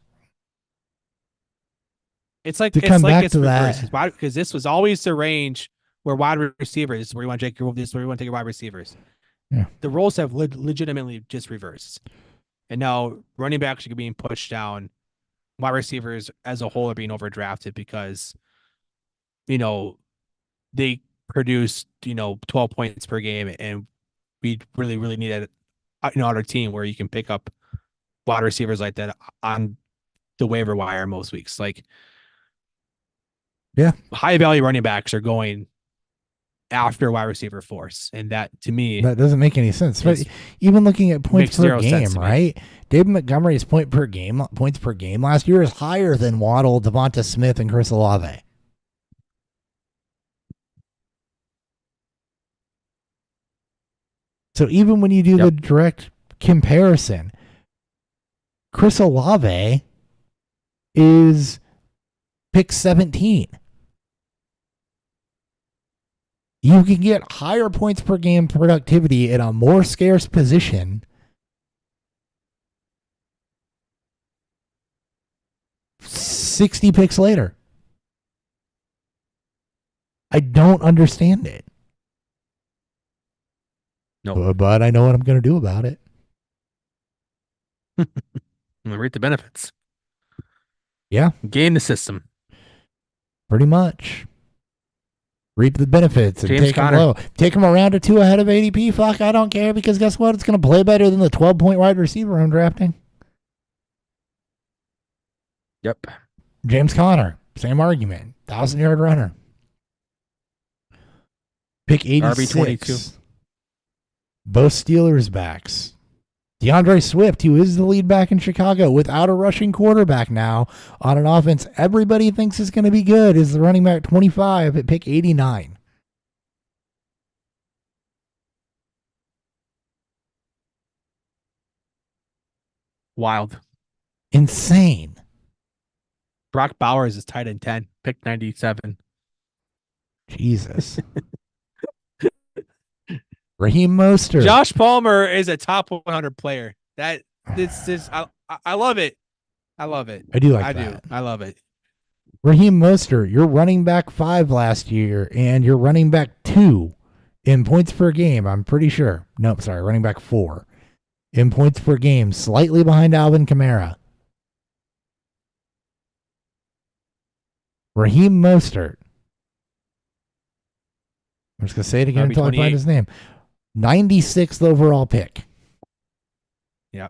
S1: It's like
S5: to
S1: it's
S5: come
S1: like
S5: back
S1: it's
S5: to
S1: reversed
S5: that.
S1: because this was always the range where wide receivers. This is where you want to take your. This is where you want to take your wide receivers.
S5: Yeah.
S1: The roles have legitimately just reversed, and now running backs are being pushed down. Wide receivers as a whole are being overdrafted because, they produce 12 points per game, and we really need our team where you can pick up wide receivers like that on the waiver wire most weeks. Like,
S5: yeah,
S1: high value running backs are going after wide receiver force, and that to me
S5: that doesn't make any sense. But even looking at points per game, right? David Montgomery's points per game last year is higher than Waddle, Devonta Smith, and Chris Olave. So even when you do the direct comparison, Chris Olave is pick 17. You can get higher points per game productivity in a more scarce position 60 picks later. I don't understand it.
S1: No,
S5: but I know what I'm going to do about it.
S1: I'm going to reap the benefits.
S5: Yeah.
S1: Game the system.
S5: Pretty much. Reap the benefits and
S1: James
S5: take
S1: Conner.
S5: them low. Take them around or two ahead of ADP. Fuck, I don't care because guess what? It's going to play better than the 12-point wide receiver I'm drafting.
S1: Yep.
S5: James Conner. Same argument. 1,000-yard runner. Pick 86.
S1: RB22.
S5: Both Steelers backs. DeAndre Swift, who is the lead back in Chicago, without a rushing quarterback now on an offense everybody thinks is going to be good, is the running back 25 at pick 89.
S1: Wild.
S5: Insane.
S1: Brock Bowers is tight end 10, pick 97.
S5: Jesus. Raheem Mostert.
S1: Josh Palmer is a top 100 player. I love it. I love it.
S5: I do like that.
S1: I love it.
S5: Raheem Mostert, you're running back 5 last year, and you're running back 2 in points per game, I'm pretty sure. Nope, sorry, running back 4 in points per game, slightly behind Alvin Kamara. Raheem Mostert. I'm just going to say it again until I find his name. 96th overall pick.
S1: Yeah.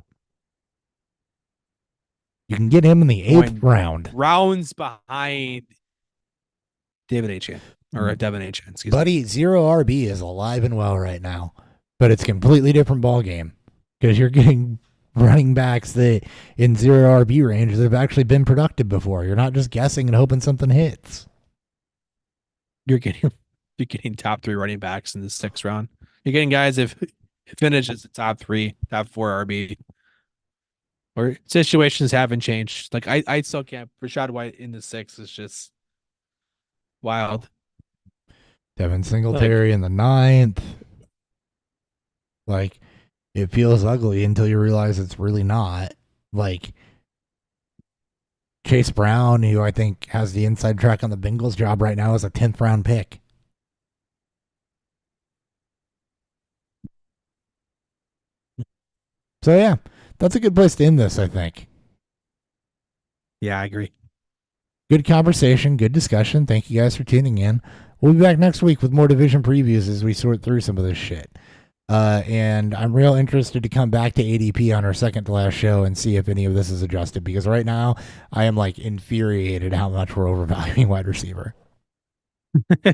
S5: You can get him in the 8th round.
S1: Rounds behind David H. Or Devin H.
S5: Buddy, 0 RB is alive and well right now. But it's a completely different ballgame. Because you're getting running backs that in 0 RB range that have actually been productive before. You're not just guessing and hoping something hits.
S1: You're getting top 3 running backs in the 6th round. You're getting guys if it finishes the top 3, top 4 RB. Or situations haven't changed. Like I still can't. Rashad White in the 6th is just wild.
S5: Devin Singletary in the 9th. Like, it feels ugly until you realize it's really not. Like, Chase Brown, who I think has the inside track on the Bengals job right now, is a 10th round pick. So, yeah, that's a good place to end this, I think.
S1: Yeah, I agree.
S5: Good conversation, good discussion. Thank you guys for tuning in. We'll be back next week with more division previews as we sort through some of this shit. And I'm real interested to come back to ADP on our second to last show and see if any of this is adjusted, because right now I am like infuriated how much we're overvaluing wide receiver. Okay,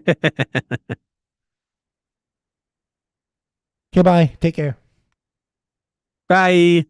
S5: bye. Take care.
S1: Bye.